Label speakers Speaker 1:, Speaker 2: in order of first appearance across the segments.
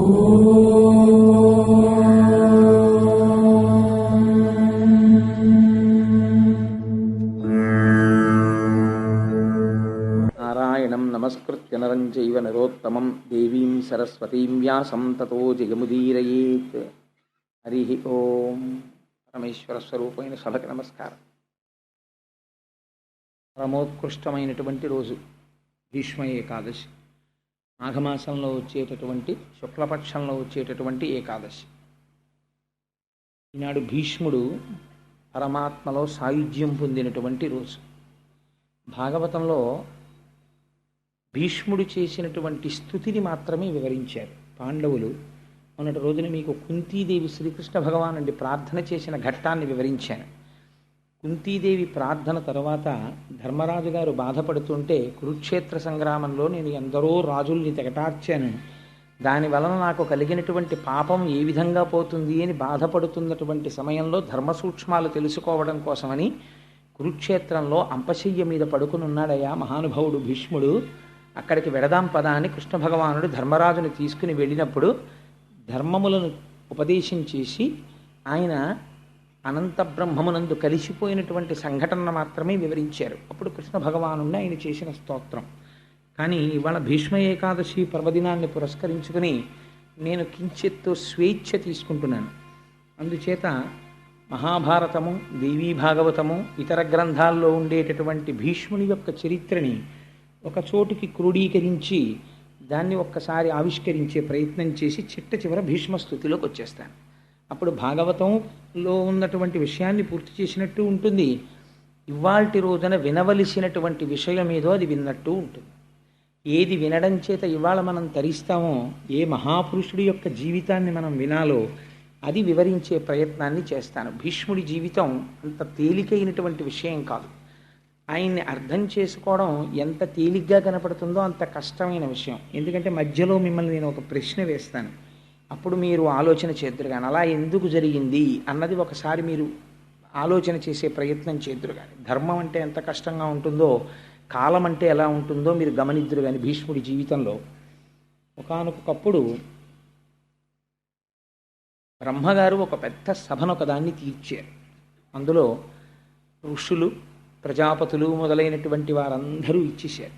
Speaker 1: నారాయణం నమస్కృత్య నరం చైవ నరోత్తమం దేవీం సరస్వతీం వ్యాసం తతో జయముదీరయేత్. హరి ఓం. పరమేశ్వర స్వరూపమైన సభకి నమస్కారం. పరమోత్కృష్టమైనటువంటి రోజు భీష్మ ఏకాదశి. మాఘమాసంలో వచ్చేటటువంటి శుక్లపక్షంలో వచ్చేటటువంటి ఏకాదశి. ఈనాడు భీష్ముడు పరమాత్మలో సాయుధ్యం పొందినటువంటి రోజు. భాగవతంలో భీష్ముడు చేసినటువంటి స్థుతిని మాత్రమే వివరించారు పాండవులు. మొన్నటి రోజున మీకు కుంతీదేవి శ్రీకృష్ణ భగవానుడి ప్రార్థన చేసిన ఘట్టాన్ని వివరించాను. కుంతీదేవి ప్రార్థన తర్వాత ధర్మరాజు గారు బాధపడుతుంటే, కురుక్షేత్ర సంగ్రామంలో నేను ఎందరో రాజుల్ని తెగటార్చాను, దాని వలన నాకు కలిగినటువంటి పాపం ఏ విధంగా పోతుంది అని బాధపడుతున్నటువంటి సమయంలో ధర్మ సూక్ష్మాలు తెలుసుకోవడం కోసమని కురుక్షేత్రంలో అంపశయ్య మీద పడుకునున్నాడయ్యా మహానుభావుడు భీష్ముడు, అక్కడికి వెడదాం పదా అని కృష్ణ భగవానుడు ధర్మరాజుని తీసుకుని వెళ్ళినప్పుడు ధర్మములను ఉపదేశం చేసి ఆయన అనంత బ్రహ్మమునందు కలిసిపోయినటువంటి సంఘటన మాత్రమే వివరించారు. అప్పుడు కృష్ణ భగవానుడిని ఆయన చేసిన స్తోత్రం. కానీ ఇవాళ భీష్మ ఏకాదశి పర్వదినాన్ని పురస్కరించుకుని నేను కించిత్తు స్వేచ్ఛ తీసుకుంటున్నాను. అందుచేత మహాభారతము, దేవీ భాగవతము, ఇతర గ్రంథాల్లో ఉండేటటువంటి భీష్ముని యొక్క చరిత్రని ఒక చోటుకి క్రోడీకరించి దాన్ని ఒక్కసారి ఆవిష్కరించే ప్రయత్నం చేసి చిట్ట చివర భీష్మస్థుతిలోకి వచ్చేస్తాను. అప్పుడు భాగవతంలో ఉన్నటువంటి విషయాన్ని పూర్తి చేసినట్టు ఉంటుంది, ఇవాల్టి రోజున వినవలసినటువంటి విషయం ఏదో అది విన్నట్టు ఉంటుంది. ఏది వినడం చేత ఇవాళ మనం తరిస్తామో, ఏ మహాపురుషుడి యొక్క జీవితాన్ని మనం వినాలో అది వివరించే ప్రయత్నాన్ని చేస్తాను. భీష్ముడి జీవితం అంత తేలికైనటువంటి విషయం కాదు. ఆయన్ని అర్థం చేసుకోవడం ఎంత తేలిగ్గా కనపడుతుందో అంత కష్టమైన విషయం. ఎందుకంటే మధ్యలో మిమ్మల్ని నేను ఒక ప్రశ్న వేస్తాను, అప్పుడు మీరు ఆలోచన చేద్దురు కానీ అలా ఎందుకు జరిగింది అన్నది ఒకసారి మీరు ఆలోచన చేసే ప్రయత్నం చేద్దురు కానీ. ధర్మం అంటే ఎంత కష్టంగా ఉంటుందో, కాలం అంటే ఎలా ఉంటుందో మీరు గమనిద్దురు కానీ. భీష్ముడి జీవితంలో ఒకానొకప్పుడు బ్రహ్మగారు ఒక పెద్ద సభను ఒకదాన్ని తీర్చారు. అందులో ఋషులు, ప్రజాపతులు మొదలైనటువంటి వారందరూ ఇచ్చేశారు.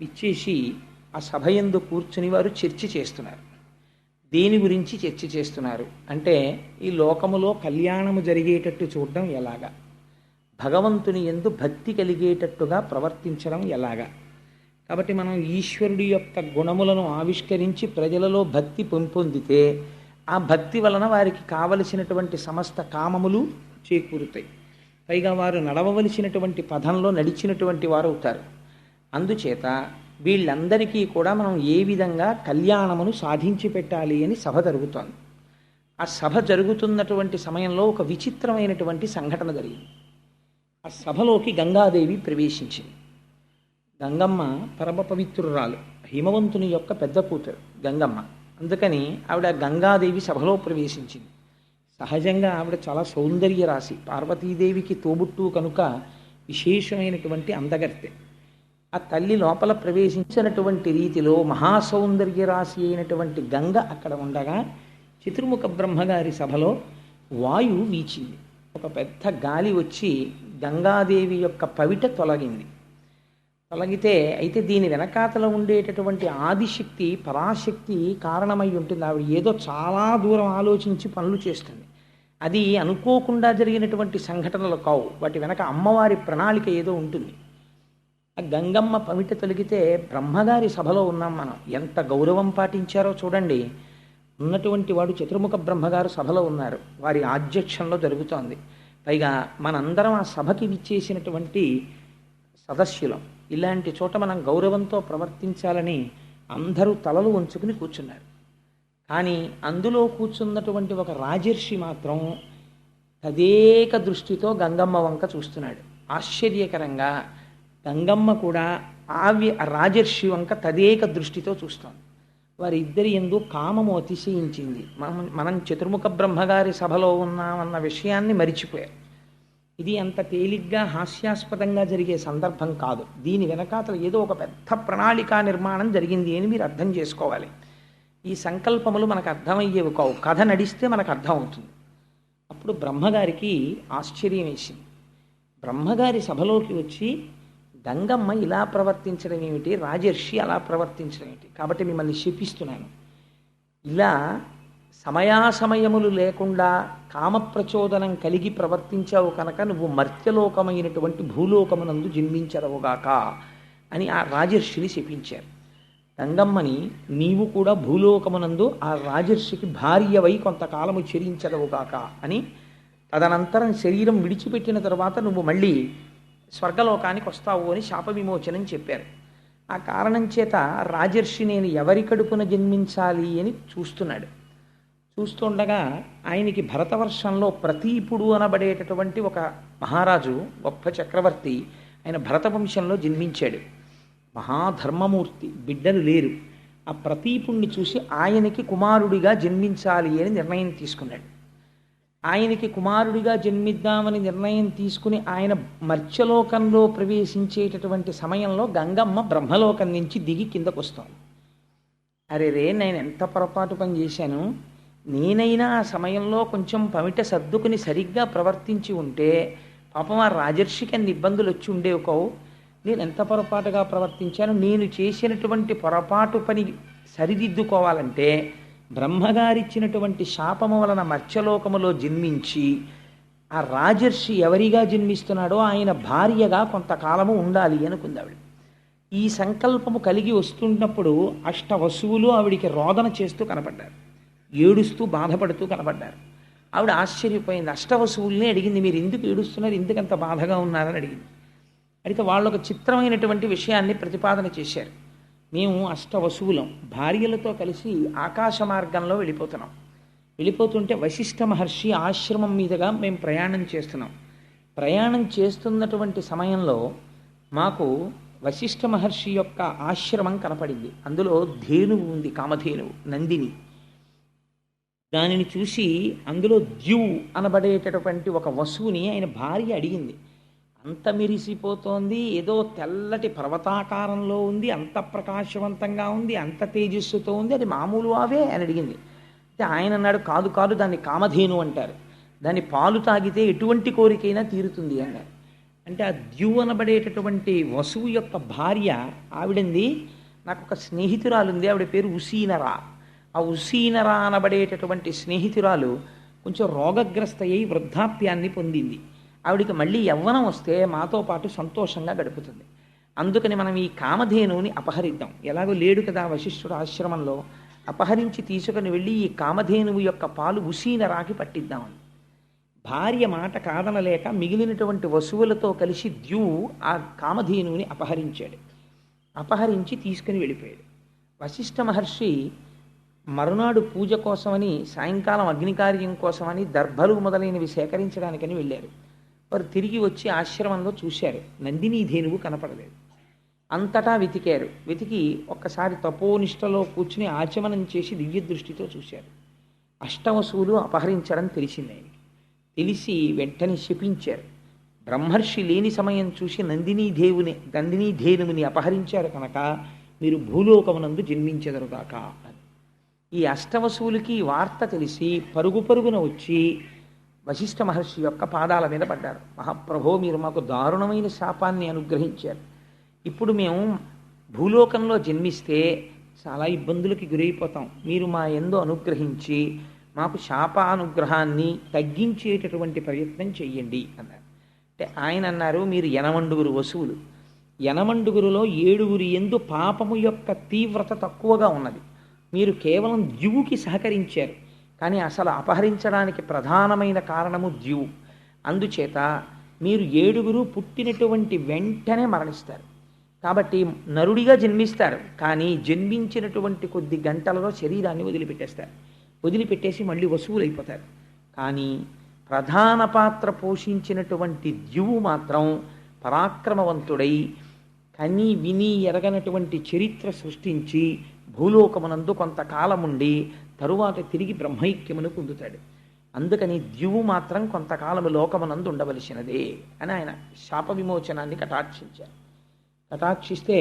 Speaker 1: ఇచ్చేసి ఆ సభ యందు కూర్చుని వారు చర్చ చేస్తున్నారు. దేని గురించి చర్చ చేస్తున్నారు అంటే, ఈ లోకములో కళ్యాణము జరిగేటట్టు చూడడం ఎలాగా, భగవంతుని యందు భక్తి కలిగేటట్టుగా ప్రవర్తించడం ఎలాగా. కాబట్టి మనం ఈశ్వరుడి యొక్క గుణములను ఆవిష్కరించి ప్రజలలో భక్తి పెంపొందితే ఆ భక్తి వలన వారికి కావలసినటువంటి సమస్త కామములు చేకూరుతాయి. పైగా వారు నడవవలసినటువంటి పదంలో నడిచినటువంటి వారు అవుతారు. అందుచేత వీళ్ళందరికీ కూడా మనం ఏ విధంగా కళ్యాణమును సాధించి పెట్టాలి అని సభ జరుగుతోంది. ఆ సభ జరుగుతున్నటువంటి సమయంలో ఒక విచిత్రమైనటువంటి సంఘటన జరిగింది. ఆ సభలోకి గంగాదేవి ప్రవేశించింది. గంగమ్మ పరమ పవిత్రురాలు, హిమవంతుని యొక్క పెద్ద కూతురు గంగమ్మ. అందుకని ఆవిడ గంగాదేవి సభలో ప్రవేశించింది. సహజంగా ఆవిడ చాలా సౌందర్య రాశి, పార్వతీదేవికి తోబుట్టు కనుక విశేషమైనటువంటి అందగర్తె. ఆ తల్లి లోపల ప్రవేశించినటువంటి రీతిలో మహాసౌందర్య రాశి అయినటువంటి గంగ అక్కడ ఉండగా చతుర్ముఖ బ్రహ్మగారి సభలో వాయువు వీచింది. ఒక పెద్ద గాలి వచ్చి గంగాదేవి యొక్క పవిట తొలగింది. తొలగితే అయితే దీని వెనకాతల ఉండేటటువంటి ఆదిశక్తి, పరాశక్తి కారణమై ఉంటుంది. ఆవిడ ఏదో చాలా దూరం ఆలోచించి పనులు చేస్తుంది. అది అనుకోకుండా జరిగినటువంటి సంఘటనలు కావు, వాటి వెనక అమ్మవారి ప్రణాళిక ఏదో ఉంటుంది. ఆ గంగమ్మ పవిట తొలగితే బ్రహ్మగారి సభలో ఉన్నాం మనం, ఎంత గౌరవం పాటించారో చూడండి. ఉన్నటువంటి వాడు చతుర్ముఖ బ్రహ్మగారు సభలో ఉన్నారు, వారి ఆధ్యక్షంలో జరుగుతోంది. పైగా మనందరం ఆ సభకి విచ్చేసినటువంటి సదస్యులం. ఇలాంటి చోట మనం గౌరవంతో ప్రవర్తించాలని అందరూ తలలు ఉంచుకుని కూర్చున్నారు. కానీ అందులో కూర్చున్నటువంటి ఒక రాజర్షి మాత్రం తదేక దృష్టితో గంగమ్మ వంక చూస్తున్నాడు. ఆశ్చర్యకరంగా గంగమ్మ కూడా రాజర్షి వంక తదేక దృష్టితో చూస్తోంది. వారిద్దరి యందు కామము అతిశయించింది. మనం చతుర్ముఖ బ్రహ్మగారి సభలో ఉన్నామన్న విషయాన్ని మరిచిపోయారు. ఇది అంత తేలిగ్గా హాస్యాస్పదంగా జరిగే సందర్భం కాదు. దీని వెనకాతల ఏదో ఒక పెద్ద ప్రణాళికా నిర్మాణం జరిగింది అని మీరు అర్థం చేసుకోవాలి. ఈ సంకల్పములు మనకు అర్థమయ్యేవి కావు, కథ నడిస్తే మనకు అర్థం అవుతుంది. అప్పుడు బ్రహ్మగారికి ఆశ్చర్యం వేసింది. బ్రహ్మగారి సభలోకి వచ్చి గంగమ్మ ఇలా ప్రవర్తించడం ఏమిటి, రాజర్షి అలా ప్రవర్తించడం ఏమిటి, కాబట్టి మిమ్మల్ని శపిస్తున్నాను. ఇలా సమయాసమయములు లేకుండా కామప్రచోదనం కలిగి ప్రవర్తించావు కనుక నువ్వు మర్త్యలోకమైనటువంటి భూలోకమునందు జన్మించదవుగాక అని ఆ రాజర్షిని శపించారు. గంగమ్మని నీవు కూడా భూలోకమునందు ఆ రాజర్షికి భార్యవై కొంతకాలము చెరించదవుగాక అని, తదనంతరం శరీరం విడిచిపెట్టిన తర్వాత నువ్వు మళ్ళీ స్వర్గలోకానికి వస్తావు అని శాప విమోచనం చెప్పారు. ఆ కారణం చేత రాజర్షి నేను ఎవరి కడుపున జన్మించాలి అని చూస్తున్నాడు. చూస్తుండగా ఆయనకి భరతవర్షంలో ప్రతీపుడు అనబడేటటువంటి ఒక మహారాజు, గొప్ప చక్రవర్తి, ఆయన భరతవంశంలో జన్మించాడు. మహాధర్మమూర్తి, బిడ్డలు లేరు. ఆ ప్రతీపుణ్ణి చూసి ఆయనకి కుమారుడిగా జన్మించాలి అని నిర్ణయం తీసుకున్నాడు. ఆయనకి కుమారుడిగా జన్మిద్దామని నిర్ణయం తీసుకుని ఆయన మర్త్యలోకంలో ప్రవేశించేటటువంటి సమయంలో గంగమ్మ బ్రహ్మలోకం నుంచి దిగి కిందకు వస్తాను. అరే రే, నేను ఎంత పొరపాటు పని చేశాను, నేనైనా ఆ సమయంలో కొంచెం పమిట సర్దుకుని సరిగ్గా ప్రవర్తించి ఉంటే పాపం ఆ రాజర్షికి అన్ని ఇబ్బందులు వచ్చి ఉండేవి కావు. నేను ఎంత పొరపాటుగా ప్రవర్తించాను, నేను చేసినటువంటి పొరపాటు పని సరిదిద్దుకోవాలంటే బ్రహ్మగారిచ్చినటువంటి శాపము వలన మర్త్యలోకములో జన్మించి ఆ రాజర్షి ఎవరిగా జన్మిస్తున్నాడో ఆయన భార్యగా కొంతకాలము ఉండాలి అనుకుంది ఆవిడ. ఈ సంకల్పము కలిగి వస్తున్నప్పుడు అష్టవసువులు ఆవిడికి రోదన చేస్తూ కనపడ్డారు, ఏడుస్తూ బాధపడుతూ కనపడ్డారు. ఆవిడ ఆశ్చర్యపోయింది. అష్టవసువుల్ని అడిగింది, మీరు ఎందుకు ఏడుస్తున్నారు, ఎందుకంత బాధగా ఉన్నారని అడిగింది. అయితే వాళ్ళు ఒక చిత్రమైనటువంటి విషయాన్ని ప్రతిపాదన చేశారు. మేము అష్టవసువులం భార్యలతో కలిసి ఆకాశ మార్గంలో వెళ్ళిపోతుంటే వశిష్ఠ మహర్షి ఆశ్రమం మీదుగా మేము ప్రయాణం చేస్తున్నాం. ప్రయాణం చేస్తున్నటువంటి సమయంలో మాకు వశిష్ఠ మహర్షి యొక్క ఆశ్రమం కనపడింది. అందులో ధేనువు ఉంది, కామధేనువు, నందిని. దానిని చూసి అందులో ద్యు అనబడేటటువంటి ఒక వసువుని ఆయన భార్య అడిగింది. అంత మెరిసిపోతోంది, ఏదో తెల్లటి పర్వతాకారంలో ఉంది, అంత ప్రకాశవంతంగా ఉంది, అంత తేజస్సుతో ఉంది, అది మామూలు అవే అని అడిగింది. అయితే ఆయన అన్నాడు, కాదు కాదు, దాన్ని కామధేను అంటారు, దాన్ని పాలు తాగితే ఎటువంటి కోరికైనా తీరుతుంది అన్నారు. అంటే ఆ ద్యు అనబడేటటువంటి వసువు యొక్క భార్య ఆవిడంది, నాకు ఒక స్నేహితురాలు ఉంది, ఆవిడ పేరు ఉసీనరా. ఆ ఉసీనరా అనబడేటటువంటి స్నేహితురాలు కొంచెం రోగగ్రస్త అయి వృద్ధాప్యాన్ని పొందింది. ఆవిడికి మళ్ళీ యవ్వనం వస్తే మాతో పాటు సంతోషంగా గడుపుతుంది. అందుకని మనం ఈ కామధేనువుని అపహరిద్దాం. ఎలాగో లేడు కదా వశిష్ఠుడు ఆశ్రమంలో, అపహరించి తీసుకుని వెళ్ళి ఈ కామధేనువు యొక్క పాలు ఉసీనరాకి పట్టిద్దామని. భార్య మాట కాదనలేక మిగిలినటువంటి వసువులతో కలిసి ద్యు ఆ కామధేనువుని అపహరించాడు. అపహరించి తీసుకుని వెళ్ళిపోయాడు. వశిష్ఠ మహర్షి మరునాడు పూజ కోసమని, సాయంకాలం అగ్నికార్యం కోసమని దర్భలు మొదలైనవి సేకరించడానికని వెళ్ళారు. వారు తిరిగి వచ్చి ఆశ్రమంలో చూశారు, నందినీ ధేనువు కనపడలేదు. అంతటా వెతికి ఒక్కసారి తపోనిష్టలో కూర్చుని ఆచమనం చేసి దివ్య దృష్టితో చూశారు. అష్టవసువులు అపహరించడం తెలిసింది ఆయనకి. తెలిసి వెంటనే శపించారు. బ్రహ్మర్షి లేని సమయం చూసి నందినీ ధేనువుని అపహరించారు కనుక మీరు భూలోకమునందు జన్మించెదరుగాక అని. ఈ అష్టవసువులకి వార్త తెలిసి పరుగున వచ్చి వశిష్ఠ మహర్షి యొక్క పాదాల మీద పడ్డారు. మహాప్రభో, మీరు మాకు దారుణమైన శాపాన్ని అనుగ్రహించారు. ఇప్పుడు మేము భూలోకంలో జన్మిస్తే చాలా ఇబ్బందులకి గురైపోతాం. మీరు మా యందు అనుగ్రహించి మాకు శాపానుగ్రహాన్ని తగ్గించేటటువంటి ప్రయత్నం చెయ్యండి అన్నారు. అంటే ఆయన అన్నారు, మీరు 80 వసువులు, 80గురులో 7 యందు పాపము యొక్క తీవ్రత తక్కువగా ఉన్నది. మీరు కేవలం ద్యువుకి సహకరించారు, కానీ అసలు అపహరించడానికి ప్రధానమైన కారణము ద్యువు. అందుచేత మీరు 7 పుట్టినటువంటి వెంటనే మరణిస్తారు. కాబట్టి నరుడిగా జన్మిస్తారు, కానీ జన్మించినటువంటి కొద్ది గంటలలో శరీరాన్ని వదిలిపెట్టేసి మళ్ళీ వసువులైపోతారు. కానీ ప్రధాన పాత్ర పోషించినటువంటి ద్యువు మాత్రం పరాక్రమవంతుడై కని విని ఎరగనటువంటి చరిత్ర సృష్టించి భూలోకమునందు కొంతకాలముండి తరువాత తిరిగి బ్రహ్మైక్యమును పొందుతాడు. అందుకని ద్యువు మాత్రం కొంతకాలము లోకమునందు ఉండవలసినదే అని ఆయన శాప విమోచనాన్ని కటాక్షించారు. కటాక్షిస్తే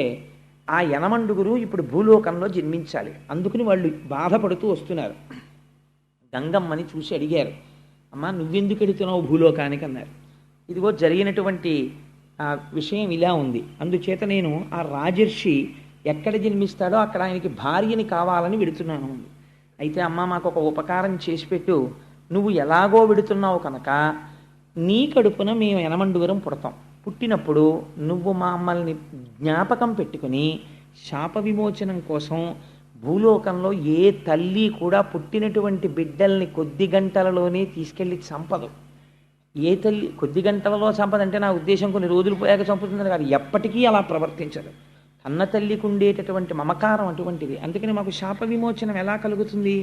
Speaker 1: ఆ యనమండుగురు ఇప్పుడు భూలోకంలో జన్మించాలి. అందుకని వాళ్ళు బాధపడుతూ వస్తున్నారు. గంగమ్మని చూసి అడిగారు, అమ్మా నువ్వెందుకు ఎడుతున్నావు భూలోకానికి అన్నారు. ఇదిగో జరిగినటువంటి విషయం ఇలా ఉంది, అందుచేత నేను ఆ రాజర్షి ఎక్కడ జన్మిస్తాడో అక్కడ ఆయనకి భార్యని కావాలని వెడుతున్నాను. అయితే అమ్మ మాకు ఒక ఉపకారం చేసి పెట్టు, నువ్వు ఎలాగో వెడుతున్నావు కనుక నీ కడుపున మేము యనమండుగురం పుడతాం. పుట్టినప్పుడు నువ్వు మమ్మల్ని జ్ఞాపకం పెట్టుకుని శాప విమోచనం కోసం భూలోకంలో ఏ తల్లి కూడా పుట్టినటువంటి బిడ్డల్ని కొద్ది గంటలలోనే తీసుకెళ్ళి చంపదు. ఏ తల్లి కొద్ది గంటలలో చంపదంటే నా ఉద్దేశం కొన్ని రోజులు పోయాక చంపుతుందని కాదు, ఎప్పటికీ అలా ప్రవర్తించదు. కన్న తల్లికి ఉండేటటువంటి మమకారం అటువంటిది. అందుకని మాకు శాప విమోచనం ఎలా కలుగుతుంది?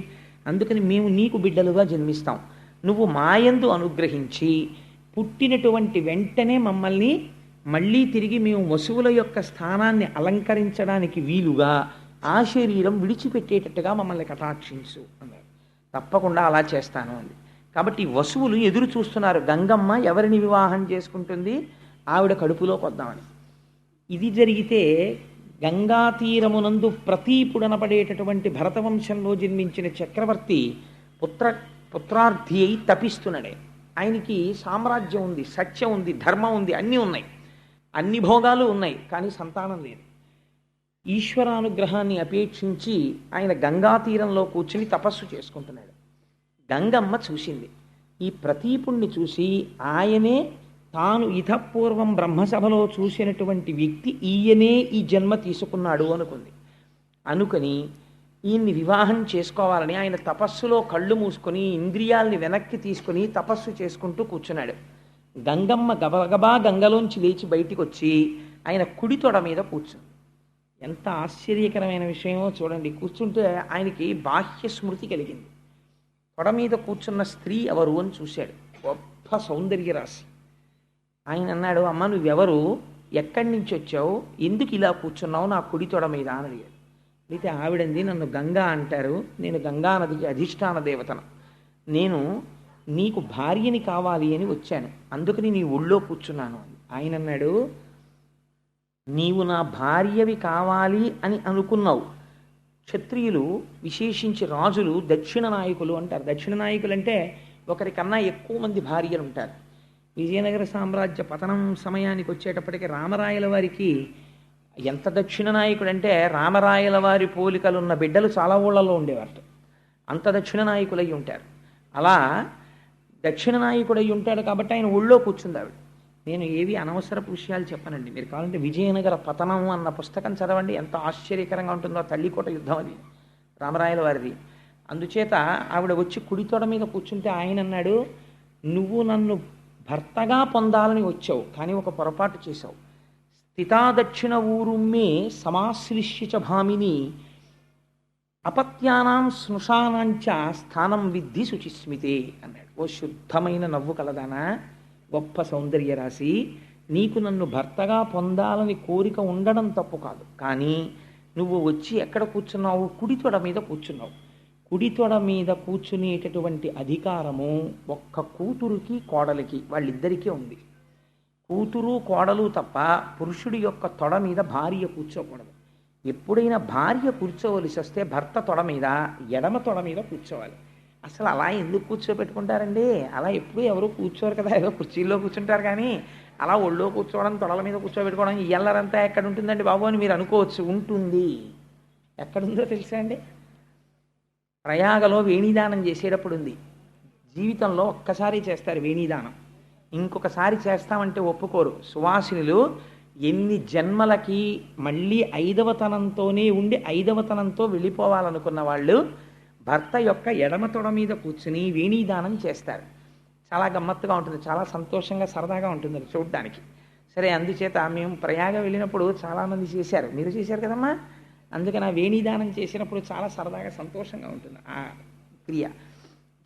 Speaker 1: అందుకని మేము నీకు బిడ్డలుగా జన్మిస్తాం. నువ్వు మాయందు అనుగ్రహించి పుట్టినటువంటి వెంటనే మమ్మల్ని మళ్ళీ తిరిగి మేము వసువుల యొక్క స్థానాన్ని అలంకరించడానికి వీలుగా ఆ శరీరం విడిచిపెట్టేటట్టుగా మమ్మల్ని కటాక్షించు అన్నారు. తప్పకుండా అలా చేస్తాను అంది. కాబట్టి వసువులు ఎదురు చూస్తున్నారు, గంగమ్మ ఎవరిని వివాహం చేసుకుంటుంది, ఆవిడ కడుపులోకి వద్దామని. ఇది జరిగితే గంగా తీరమునందు ప్రతీపుడనపడేటటువంటి భరతవంశంలో జన్మించిన చక్రవర్తి పుత్రార్థి అయి తపిస్తున్నాడే. ఆయనకి సామ్రాజ్యం ఉంది, సత్యం ఉంది, ధర్మం ఉంది, అన్నీ ఉన్నాయి, అన్ని భోగాలు ఉన్నాయి, కానీ సంతానం లేదు. ఈశ్వరానుగ్రహాన్ని అపేక్షించి ఆయన గంగా తీరంలో కూర్చుని తపస్సు చేసుకుంటున్నాడు. గంగమ్మ చూసింది. ఈ ప్రతీపుణ్ణి చూసి ఆయనే తాను ఇతపూర్వం బ్రహ్మసభలో చూసినటువంటి వ్యక్తి ఈయనే ఈ జన్మ తీసుకున్నాడు అనుకుంది. అనుకుని ఈయన్ని వివాహం చేసుకోవాలని ఆయన తపస్సులో కళ్ళు మూసుకొని ఇంద్రియాల్ని వెనక్కి తీసుకుని తపస్సు చేసుకుంటూ కూర్చున్నాడు. గంగమ్మ గబగబా గంగలోంచి లేచి బయటికి వచ్చి ఆయన కుడి తొడ మీద కూర్చుంది. ఎంత ఆశ్చర్యకరమైన విషయమో చూడండి. కూర్చుంటే ఆయనకి బాహ్య స్మృతి కలిగింది. తొడ మీద కూర్చున్న స్త్రీ ఎవరు అని చూశాడు. గొప్ప సౌందర్య రాశి. ఆయన అన్నాడు, అమ్మ నువ్వెవరు, ఎక్కడి నుంచి వచ్చావు, ఎందుకు ఇలా కూర్చున్నావు నా కుడి తొడ మీద అని అడిగాడు. అయితే ఆవిడంది, నన్ను గంగా అంటారు, నేను గంగా నదికి అధిష్టాన దేవతను, నేను నీకు భార్యని కావాలి అని వచ్చాను, అందుకని నీ ఒళ్ళో కూర్చున్నాను. ఆయన అన్నాడు, నీవు నా భార్యవి కావాలి అని అనుకున్నావు. క్షత్రియులు విశేషించి రాజులు దక్షిణ నాయకులు అంటారు. దక్షిణ నాయకులు అంటే ఒకరికన్నా ఎక్కువ మంది భార్యలు ఉంటారు. విజయనగర సామ్రాజ్య పతనం సమయానికి వచ్చేటప్పటికి రామరాయల వారికి ఎంత దక్షిణ నాయకుడు అంటే రామరాయల వారి పోలికలున్న బిడ్డలు చాలా ఊళ్ళల్లో ఉండేవారు. అంత దక్షిణ నాయకులై ఉంటారు. అలా దక్షిణ నాయకుడై ఉంటాడు కాబట్టి ఆయన ఒళ్ళో కూర్చుంది ఆవిడ. నేను ఏవి అనవసరపు విషయాలు చెప్పనండి, మీరు కావాలంటే విజయనగర పతనం అన్న పుస్తకం చదవండి, ఎంత ఆశ్చర్యకరంగా ఉంటుందో. తల్లికోట యుద్ధం అది రామరాయల వారిది. అందుచేత ఆవిడ వచ్చి కుడితోడ మీద కూర్చుంటే ఆయన అన్నాడు, నువ్వు నన్ను భర్తగా పొందాలని వచ్చావు, కానీ ఒక పొరపాటు చేశావు. స్థితాదక్షిణ ఊరుమ్మే సమాశ్లిష్య చ భామిని అపత్యానాం స్నుషానాంచ స్థానం విద్ధి శుచిస్మితే అన్నాడు. ఓ శుద్ధమైన నవ్వు కలదానా, గొప్ప సౌందర్య రాశి, నీకు నన్ను భర్తగా పొందాలని కోరిక ఉండడం తప్పు కాదు, కానీ నువ్వు వచ్చి ఎక్కడ కూర్చున్నావు, కుడితొడ మీద కూర్చున్నావు. కుడితొడ మీద కూర్చునేటటువంటి అధికారము ఒక్క కూతురుకి కోడలికి వాళ్ళిద్దరికీ ఉంది. కూతురు కోడలు తప్ప పురుషుడి యొక్క తొడ మీద భార్య కూర్చోకూడదు. ఎప్పుడైనా భార్య కూర్చోవలసి వస్తే భర్త తొడ మీద, ఎడమ తొడ మీద కూర్చోవాలి. అసలు అలా ఎందుకు కూర్చోబెట్టుకుంటారండి? అలా ఎప్పుడు ఎవరు కూర్చోరు కదా, ఏదో కుర్చీల్లో కూర్చుంటారు, కానీ అలా ఒళ్ళో కూర్చోవడం, తొడల మీద కూర్చోబెట్టుకోవడం ఎల్లరంతా ఎక్కడ ఉంటుందండి బాబు అని మీరు అనుకోవచ్చు. ఉంటుంది. ఎక్కడుందో తెలుసా అండి? ప్రయాగలో వేణీదానం చేసేటప్పుడు ఉంది. జీవితంలో ఒక్కసారి చేస్తారు వేణీదానం, ఇంకొకసారి చేస్తామంటే ఒప్పుకోరు. సువాసినులు ఎన్ని జన్మలకి మళ్ళీ ఐదవతనంతోనే ఉండి ఐదవతనంతో వెళ్ళిపోవాలనుకున్న వాళ్ళు భర్త యొక్క ఎడమ తొడ మీద కూర్చుని వేణీదానం చేస్తారు. చాలా గమ్మత్తుగా ఉంటుంది, చాలా సంతోషంగా సరదాగా ఉంటుంది అది చూడడానికి. సరే, అందుచేత మేము ప్రయాగ వెళ్ళినప్పుడు చాలామంది చేశారు, మీరు చేశారు కదమ్మా, అందుకని ఆ వేణీదానం చేసినప్పుడు చాలా సరదాగా సంతోషంగా ఉంటుంది ఆ క్రియ.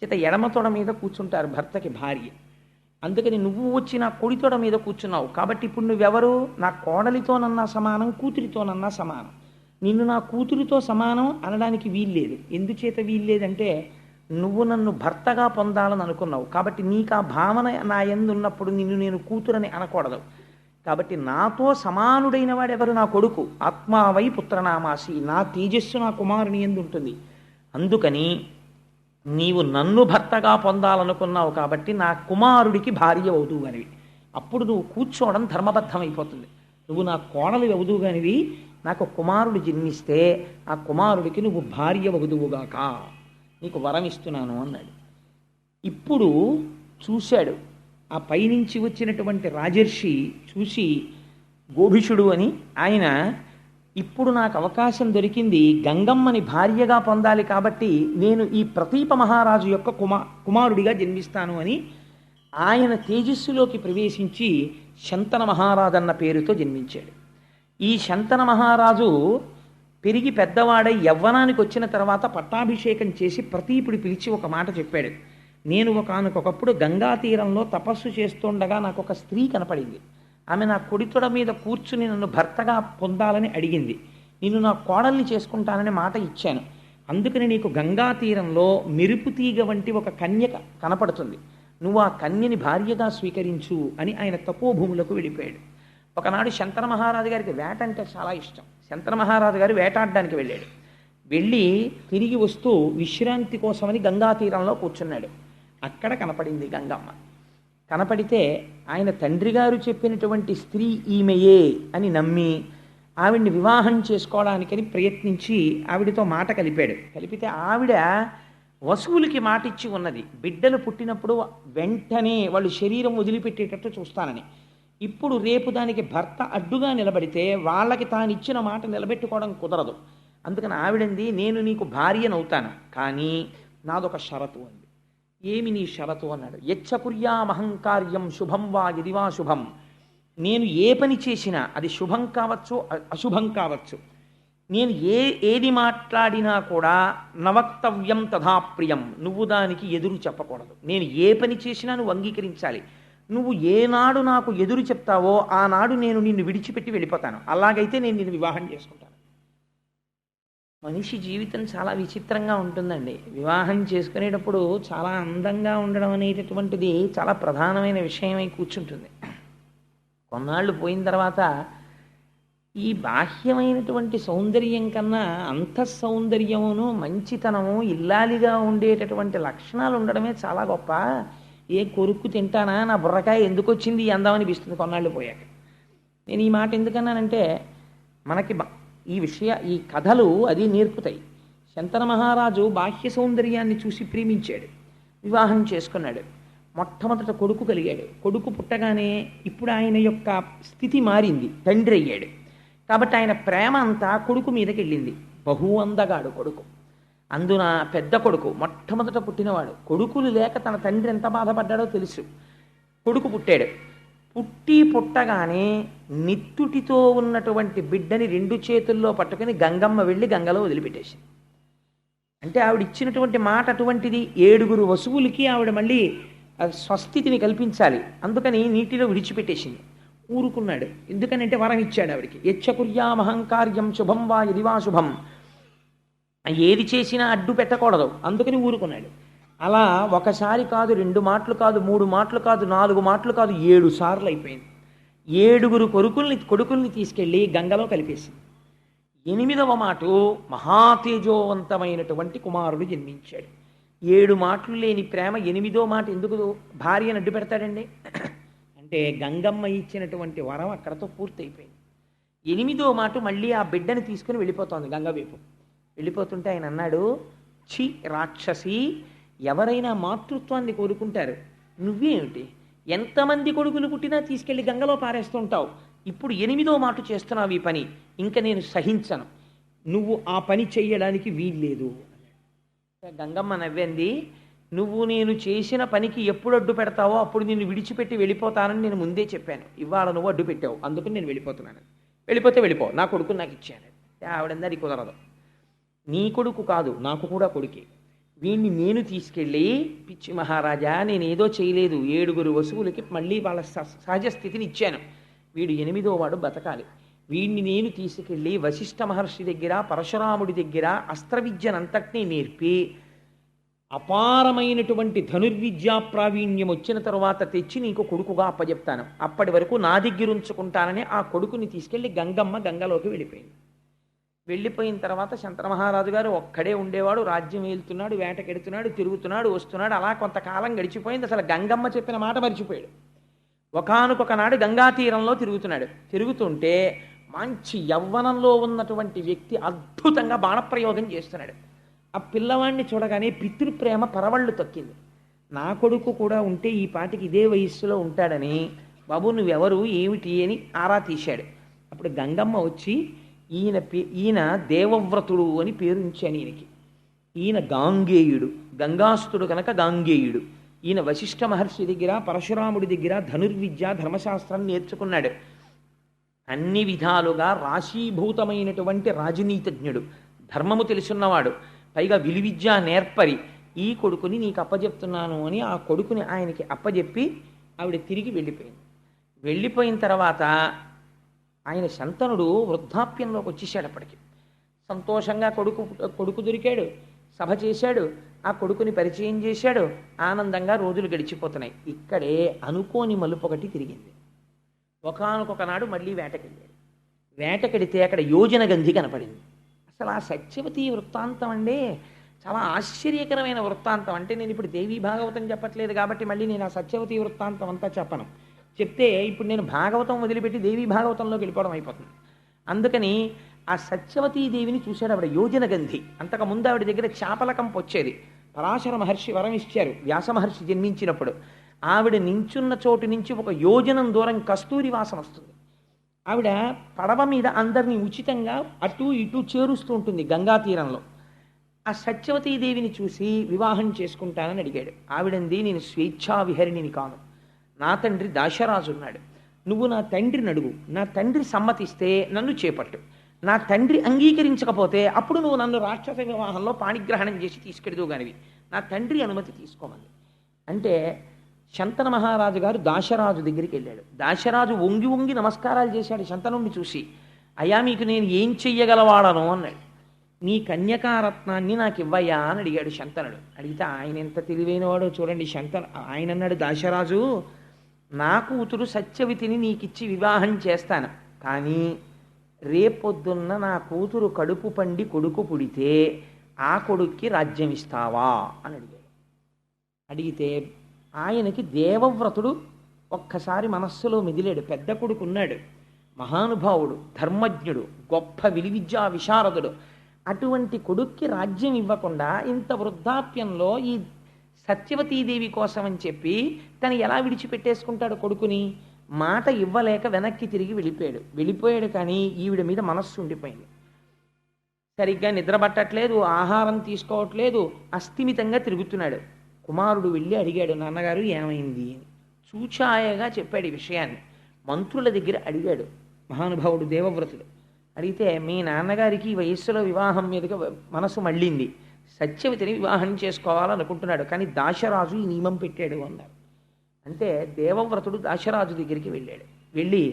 Speaker 1: చేత ఎడమ తొడ మీద కూర్చుంటారు భర్తకి భార్య. అందుకని నువ్వు వచ్చి నా కుడితొడ మీద కూర్చున్నావు కాబట్టి ఇప్పుడు నువ్వెవరు, నా కోడలితోనన్నా సమానం, కూతురితోనన్నా సమానం. నిన్ను నా కూతురితో సమానం అనడానికి వీల్లేదు. ఎందుచేత వీల్లేదంటే నువ్వు నన్ను భర్తగా పొందాలని అనుకున్నావు కాబట్టి నీకు ఆ భావన నా యందు ఉన్నప్పుడు నిన్ను నేను కూతురని అనకూడదు. కాబట్టి నాతో సమానుడైన వాడెవరు? నా కొడుకు. ఆత్మావై పుత్రనామాసి, నా తేజస్సు నా కుమారుని యందు ఉంటుంది. అందుకని నీవు నన్ను భర్తగా పొందాలనుకున్నావు కాబట్టి నా కుమారుడికి భార్య అవుదువు గనివి. అప్పుడు నువ్వు కూర్చోవడం ధర్మబద్ధమైపోతుంది. నువ్వు నా కోడలు అవుదువు గనివి, నాకు కుమారుడు జన్మిస్తే ఆ కుమారుడికి నువ్వు భార్య అవుదువుగాక, నీకు వరం ఇస్తున్నాను అన్నాడు. ఇప్పుడు చూశాడు ఆ పైనుంచి వచ్చినటువంటి రాజర్షి చూసి, గోభిషుడు అని ఆయన, ఇప్పుడు నాకు అవకాశం దొరికింది గంగమ్మని భార్యగా పొందాలి కాబట్టి నేను ఈ ప్రతీప మహారాజు యొక్క కుమారుడిగా జన్మిస్తాను అని ఆయన తేజస్సులోకి ప్రవేశించి శంతన మహారాజన్న పేరుతో జన్మించాడు. ఈ శంతన మహారాజు పెరిగి పెద్దవాడై యవ్వనానికి వచ్చిన తర్వాత పట్టాభిషేకం చేసి ప్రతీపుడి పిలిచి ఒక మాట చెప్పాడు. నేను ఒకనకొకప్పుడు గంగా తీరంలో తపస్సు చేస్తుండగా నాకు ఒక స్త్రీ కనపడింది. ఆమె నా కుడితొడ మీద కూర్చుని నన్ను భర్తగా పొందాలని అడిగింది. నిన్ను నా కోడల్ని చేసుకుంటానని మాట ఇచ్చాను. అందుకని నీకు గంగా తీరంలో మెరుపు తీగ వంటి ఒక కన్య కనపడుతుంది. నువ్వు ఆ కన్యని భార్యగా స్వీకరించు అని ఆయన తపోభూములకు వెళ్ళిపోయాడు. ఒకనాడు శంతన మహారాజు గారికి వేట అంటే చాలా ఇష్టం. శంతన మహారాజు గారు వేటాడడానికి వెళ్ళాడు. వెళ్ళి తిరిగి వస్తూ విశ్రాంతి కోసమని గంగా తీరంలో కూర్చున్నాడు. అక్కడ కనపడింది గంగమ్మ. కనపడితే ఆయన తండ్రి గారు చెప్పినటువంటి స్త్రీ ఈమెయే అని నమ్మి ఆవిడ్ని వివాహం చేసుకోవడానికని ప్రయత్నించి ఆవిడతో మాట కలిపాడు. కలిపితే ఆవిడ వసువులకి మాట ఇచ్చి ఉన్నది, బిడ్డలు పుట్టినప్పుడు వెంటనే వాళ్ళు శరీరం వదిలిపెట్టేటట్టు చూస్తానని. ఇప్పుడు రేపు దానికి భర్త అడ్డుగా నిలబడితే వాళ్ళకి తాను ఇచ్చిన మాట నిలబెట్టుకోవడం కుదరదు. అందుకని ఆవిడంది, నేను నీకు భార్యనవుతాను, కానీ నాదొక షరతు అంది. ఏమి నీ షరతు అన్నాడు. యచ్చకుర్యామహంకార్యం శుభం వా యది వా శుభం, నేను ఏ పని చేసినా అది శుభం కావచ్చు అశుభం కావచ్చు, నేను ఏది మాట్లాడినా కూడా నవక్తవ్యం తథాప్రియం, నువ్వు దానికి ఎదురు చెప్పకూడదు. నేను ఏ పని చేసినా నువ్వు అంగీకరించాలి. నువ్వు ఏనాడు నాకు ఎదురు చెప్తావో ఆనాడు నేను నిన్ను విడిచిపెట్టి వెళ్ళిపోతాను. అలాగైతే నేను నిన్ను వివాహం చేసుకుంటాను. మనిషి జీవితం చాలా విచిత్రంగా ఉంటుందండి. వివాహం చేసుకునేటప్పుడు చాలా అందంగా ఉండడం అనేటటువంటిది చాలా ప్రధానమైన విషయమై కూర్చుంటుంది. కొన్నాళ్ళు పోయిన తర్వాత ఈ బాహ్యమైనటువంటి సౌందర్యం కన్నా అంతఃసౌందర్యమును మంచితనము ఇల్లాలిగా ఉండేటటువంటి లక్షణాలు ఉండడమే చాలా గొప్ప. ఏ కొరుక్కు తింటానా, నా బుర్రకాయ ఎందుకు వచ్చింది ఈ అందం అనిపిస్తుంది కొన్నాళ్ళు పోయాక. నేను ఈ మాట ఎందుకన్నానంటే మనకి ఈ కథలు అది నేర్పుతాయి. శంతన మహారాజు బాహ్య సౌందర్యాన్ని చూసి ప్రేమించాడు, వివాహం చేసుకున్నాడు. మొట్టమొదట కొడుకు కలిగాడు. కొడుకు పుట్టగానే ఇప్పుడు ఆయన యొక్క స్థితి మారింది, తండ్రి అయ్యాడు. కాబట్టి ఆయన ప్రేమ అంతా కొడుకు మీదకి వెళ్ళింది. బహు అందగాడు కొడుకు. అందున పెద్ద కొడుకు మొట్టమొదట పుట్టినవాడు. కొడుకులు లేక తన తండ్రి ఎంత బాధపడ్డాడో తెలుసు. కొడుకు పుట్టాడు. పుట్టగానే నిత్తుటితో ఉన్నటువంటి బిడ్డని రెండు చేతుల్లో పట్టుకుని గంగమ్మ వెళ్ళి గంగలో వదిలిపెట్టేసింది. అంటే ఆవిడ ఇచ్చినటువంటి మాట అటువంటిది. 7 వసువులకి ఆవిడ మళ్ళీ స్వస్థితిని కల్పించాలి, అందుకని నీటిలో విడిచిపెట్టేసింది. ఊరుకున్నాడు. ఎందుకనంటే వరం ఇచ్చాడు ఆవిడికి. యచ్చకుర్యామహంకార్యం శుభం వా యది వా శుభం, ఏది చేసినా అడ్డు పెట్టకూడదు, అందుకని ఊరుకున్నాడు. అలా ఒకసారి కాదు, 2 మాటలు కాదు, 3 మాటలు కాదు, 4 మాటలు కాదు, 7 సార్లు అయిపోయింది. 7 కొడుకుల్ని తీసుకెళ్ళి గంగలో కలిపేసింది. 8వ మాట మహాతేజోవంతమైనటువంటి కుమారుడు జన్మించాడు. 7 మాటలు లేని ప్రేమ 8వ మాట ఎందుకు భార్యను అడ్డు పెడతాడండి? అంటే గంగమ్మ ఇచ్చినటువంటి వరం అక్కడతో పూర్తయిపోయింది. 8వ మాట మళ్ళీ ఆ బిడ్డని తీసుకుని వెళ్ళిపోతోంది గంగ వైపు. వెళ్ళిపోతుంటే ఆయన అన్నాడు, ఛీ రాక్షసి, ఎవరైనా మాతృత్వాన్ని కోరుకుంటారు, నువ్వేమిటి ఎంతమంది కొడుకులు పుట్టినా తీసుకెళ్లి గంగలో పారేస్తుంటావు. ఇప్పుడు 8వ మాట చేస్తున్నావు ఈ పని, ఇంకా నేను సహించను, నువ్వు ఆ పని చెయ్యడానికి వీల్లేదు. గంగమ్మ నవ్వింది, నువ్వు నేను చేసిన పనికి ఎప్పుడు అడ్డు పెడతావో అప్పుడు నిన్ను విడిచిపెట్టి వెళ్ళిపోతానని నేను ముందే చెప్పాను. ఇవాళ నువ్వు అడ్డు పెట్టావు, అందుకని నేను వెళ్ళిపోతున్నాను. వెళ్ళిపోతే వెళ్ళిపో, నా కొడుకు నాకు ఇచ్చాను. ఆవిడంది అది కుదరదు. నీ కొడుకు కాదు, నాకు కూడా కొడుకే. వీడిని నేను తీసుకెళ్ళి, పిచ్చి మహారాజా నేనేదో చేయలేదు, 7 వసువులకి మళ్ళీ వాళ్ళ సహజ స్థితిని ఇచ్చాను. వీడు 8వ వాడు బతకాలి. వీడిని నేను తీసుకెళ్ళి వశిష్ఠ మహర్షి దగ్గర, పరశురాముడి దగ్గర అస్త్ర విద్యనంతటినీ నేర్పి అపారమైనటువంటి ధనుర్విద్యా ప్రావీణ్యం వచ్చిన తరువాత తెచ్చి నీకు కొడుకుగా అప్పచెప్తాను, అప్పటి వరకు నా దగ్గర ఉంచుకుంటానని ఆ కొడుకుని తీసుకెళ్లి గంగమ్మ గంగలోకి వెళ్ళిపోయింది. వెళ్ళిపోయిన తర్వాత శంతన మహారాజు గారు ఒక్కడే ఉండేవాడు, రాజ్యం వెళ్తున్నాడు, వేటకెడుతున్నాడు, తిరుగుతున్నాడు, వస్తున్నాడు. అలా కొంతకాలం గడిచిపోయింది. అసలు గంగమ్మ చెప్పిన మాట మర్చిపోయాడు. ఒకానొక నాడు గంగా తీరంలో తిరుగుతున్నాడు. తిరుగుతుంటే మంచి యవ్వనంలో ఉన్నటువంటి వ్యక్తి అద్భుతంగా బాణప్రయోగం చేస్తున్నాడు. ఆ పిల్లవాడిని చూడగానే పితృప్రేమ పరవళ్ళు తొక్కింది. నా కొడుకు కూడా ఉంటే ఈ పాటికి ఇదే వయస్సులో ఉంటాడని, బాబు నువ్వెవరు ఏమిటి అని ఆరా తీశాడు. అప్పుడు గంగమ్మ వచ్చి ఈయన దేవవ్రతుడు అని పేరు ఇచ్చాను ఈయనకి. ఈయన గాంగేయుడు, గంగాస్తుడు కనుక గాంగేయుడు. ఈయన వశిష్ఠ మహర్షి దగ్గర పరశురాముడి దగ్గర ధనుర్విద్య ధర్మశాస్త్రం నేర్చుకున్నాడు. అన్ని విధాలుగా రాశీభూతమైనటువంటి రాజనీతిజ్ఞుడు, ధర్మము తెలుసున్నవాడు, పైగా విలువిద్య నేర్పరి. ఈ కొడుకుని నీకు అప్పచెప్తున్నాను అని ఆ కొడుకుని ఆయనకి అప్పచెప్పి ఆవిడ తిరిగి వెళ్ళిపోయింది. వెళ్ళిపోయిన తర్వాత ఆయన శంతనుడు వృద్ధాప్యంలోకి వచ్చేసాడు. అప్పటికి సంతోషంగా కొడుకు దొరికాడు, సభ చేశాడు, ఆ కొడుకుని పరిచయం చేశాడు. ఆనందంగా రోజులు గడిచిపోతున్నాయి. ఇక్కడే అనుకోని మలుపు ఒకటి తిరిగింది. ఒకానొక నాడు మళ్ళీ వేటకెళ్ళాడు. వేటకెడితే అక్కడ యోజన గంధి కనపడింది. అసలు ఆ సత్యవతి వృత్తాంతం అండి చాలా ఆశ్చర్యకరమైన వృత్తాంతం. అంటే నేను ఇప్పుడు దేవీ భాగవతం చెప్పట్లేదు కాబట్టి మళ్ళీ నేను ఆ సత్యవతి వృత్తాంతం అంతా చెప్పను. చెప్తే ఇప్పుడు నేను భాగవతం వదిలిపెట్టి దేవీ భాగవతంలోకి వెళ్ళిపోవడం అయిపోతుంది. అందుకని ఆ సత్యవతీదేవిని చూశాడు ఆవిడ యోజన గంధి. అంతకుముందు ఆవిడ దగ్గర చాపలకంపు వచ్చేది. పరాశర మహర్షి వరం ఇచ్చారు వ్యాస మహర్షి జన్మించినప్పుడు. ఆవిడ నించున్న చోటు నుంచి ఒక యోజనం దూరం కస్తూరి వాసన వస్తుంది. ఆవిడ పడవ మీద అందరినీ ఉచితంగా అటు ఇటు చేరుస్తూ ఉంటుంది గంగా తీరంలో. ఆ సత్యవతీదేవిని చూసి వివాహం చేసుకుంటానని అడిగాడు. ఆవిడంది నేను స్వేచ్ఛా విహరిణిని కాను, నా తండ్రి దాశరాజు ఉన్నాడు, నువ్వు నా తండ్రిని అడుగు, నా తండ్రి సమ్మతిస్తే నన్ను చేపట్టు, నా తండ్రి అంగీకరించకపోతే అప్పుడు నువ్వు నన్ను రాక్షస వివాహంలో పాణిగ్రహణం చేసి తీసుకెడుదువుగానివి, నా తండ్రి అనుమతి తీసుకోమని. అంటే శంతన మహారాజు గారు దాశరాజు దగ్గరికి వెళ్ళాడు. దాశరాజు వంగి వంగి నమస్కారాలు చేశాడు శంతనుడిని చూసి. అయ్యా మీకు నేను ఏం చెయ్యగలవాడను అన్నాడు. నీ కన్యకారత్నాన్ని నాకు ఇవ్వయ్యా అని అడిగాడు శంతనుడు. అడిగితే ఆయన ఎంత తెలివైనవాడో చూడండి. ఆయన అన్నాడు దాశరాజు, నా కూతురు సత్యవతిని నీకిచ్చి వివాహం చేస్తాను, కానీ రేపొద్దున్న నా కూతురు కడుపు పండి కొడుకు పుడితే ఆ కొడుక్కి రాజ్యం ఇస్తావా అని అడిగాడు. అడిగితే ఆయనకి దేవవ్రతుడు ఒక్కసారి మనస్సులో మెదిలాడు. పెద్ద కొడుకు ఉన్నాడు, మహానుభావుడు, ధర్మజ్ఞుడు, గొప్ప విలువిద్యా విశారదుడు. అటువంటి కొడుక్కి రాజ్యం ఇవ్వకుండా ఇంత వృద్ధాప్యంలో ఈ సత్యవతీదేవి కోసం అని చెప్పి తను ఎలా విడిచిపెట్టేసుకుంటాడు కొడుకుని? మాట ఇవ్వలేక వెనక్కి తిరిగి వెళ్ళిపోయాడు. కానీ ఈవిడ మీద మనస్సు ఉండిపోయింది. సరిగ్గా నిద్ర పట్టట్లేదు, ఆహారం తీసుకోవట్లేదు, అస్థిమితంగా తిరుగుతున్నాడు. కుమారుడు వెళ్ళి అడిగాడు, నాన్నగారు ఏమైంది అని. చూచాయగా చెప్పాడు ఈ విషయాన్ని. మంత్రుల దగ్గర అడిగాడు మహానుభావుడు దేవవ్రతుడు. అడిగితే మీ నాన్నగారికి ఈ వయస్సులో వివాహం మీదుగా మనసు మళ్ళింది, సత్యవతిని వివాహం చేసుకోవాలనుకుంటున్నాడు, కానీ దాశరాజు ఈ నియమం పెట్టాడు అన్నారు. అంటే దేవవ్రతుడు దాశరాజు దగ్గరికి వెళ్ళాడు. వెళ్ళి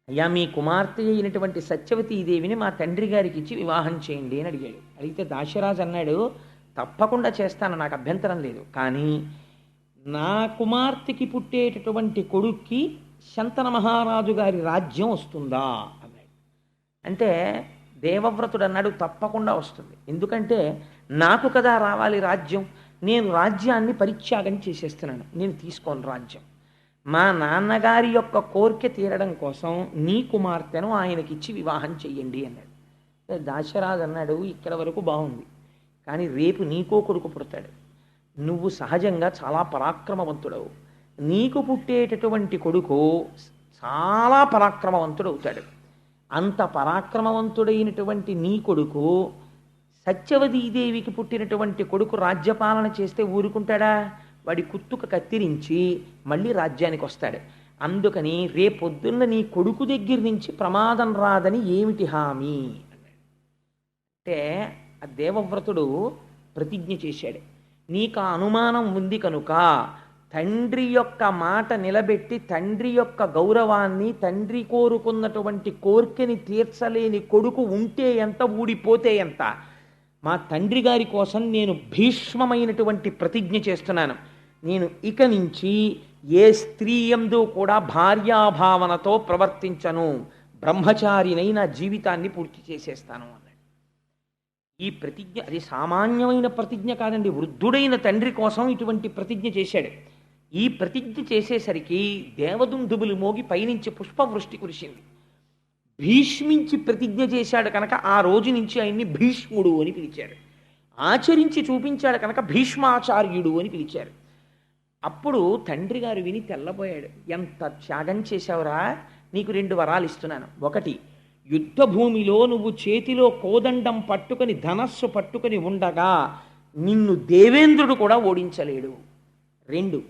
Speaker 1: అయ్యా మీ కుమార్తె అయినటువంటి సత్యవతీదేవిని మా తండ్రి గారికి ఇచ్చి వివాహం చేయండి అని అడిగాడు. అడిగితే దాశరాజు అన్నాడు, తప్పకుండా చేస్తాను, నాకు అభ్యంతరం లేదు, కానీ నా కుమార్తెకి పుట్టేటటువంటి కొడుక్కి శంతన మహారాజు గారి రాజ్యం వస్తుందా అన్నాడు. అంటే దేవవ్రతుడు అన్నాడు, తప్పకుండా వస్తుంది, ఎందుకంటే నాకు కదా రావాలి రాజ్యం, నేను రాజ్యాన్ని పరిత్యాగం చేసేస్తున్నాను, నేను తీసుకోను రాజ్యం. మా నాన్నగారి యొక్క కోరిక తీరడం కోసం నీ కుమార్తెను ఆయనకిచ్చి వివాహం చెయ్యండి అన్నాడు. దాశరాజు అన్నాడు, ఇక్కడ వరకు బాగుంది, కానీ రేపు నీకో కొడుకు పుడతాడు, నువ్వు సహజంగా చాలా పరాక్రమవంతుడవు, నీకు పుట్టేటటువంటి కొడుకు చాలా పరాక్రమవంతుడు అవుతాడు. అంత పరాక్రమవంతుడైనటువంటి నీ కొడుకు సత్యవతీదేవికి పుట్టినటువంటి కొడుకు రాజ్యపాలన చేస్తే ఊరుకుంటాడా? వాడి కుత్తుక కత్తిరించి మళ్ళీ రాజ్యానికి వస్తాడు. అందుకని రేపొద్దున్న నీ కొడుకు దగ్గర నుంచి ప్రమాదం రాదని ఏమిటి హామీ అన్నాడు. అంటే ఆ దేవవ్రతుడు ప్రతిజ్ఞ చేశాడు, నీకు ఆ అనుమానం ఉంది కనుక తండ్రి యొక్క మాట నిలబెట్టి తండ్రి యొక్క గౌరవాన్ని, తండ్రి కోరుకున్నటువంటి కోరికని తీర్చలేని కొడుకు ఉంటే ఎంత, ఊడిపోతే ఎంత, మా తండ్రి గారి కోసం నేను భీష్మమైనటువంటి ప్రతిజ్ఞ చేస్తున్నాను. నేను ఇక నుంచి ఏ స్త్రీ యందు కూడా భార్యాభావనతో ప్రవర్తించను, బ్రహ్మచారినై నా జీవితాన్ని పూర్తి చేసేస్తాను అన్నాడు. ఈ ప్రతిజ్ఞ అది సామాన్యమైన ప్రతిజ్ఞ కాదండి. వృద్ధుడైన తండ్రి కోసం ఇటువంటి ప్రతిజ్ఞ చేశాడు. ఈ ప్రతిజ్ఞ చేసేసరికి దేవదుందుబులు మోగి పైనుంచి పుష్పవృష్టి కురిసింది. భీష్మించి ప్రతిజ్ఞ చేశాడు కనుక ఆ రోజు నుంచి ఆయన్ని భీష్ముడు అని పిలిచారు. ఆచరించి చూపించాడు కనుక భీష్మాచార్యుడు అని పిలిచారు. అప్పుడు తండ్రి గారు విని తెల్లబోయాడు. ఎంత త్యాగం చేశావురా, నీకు 2 వరాలు ఇస్తున్నాను. 1, యుద్ధ భూమిలో నువ్వు చేతిలో కోదండం పట్టుకొని ధనస్సు పట్టుకొని ఉండగా నిన్ను దేవేంద్రుడు కూడా ఓడించలేడు. 2,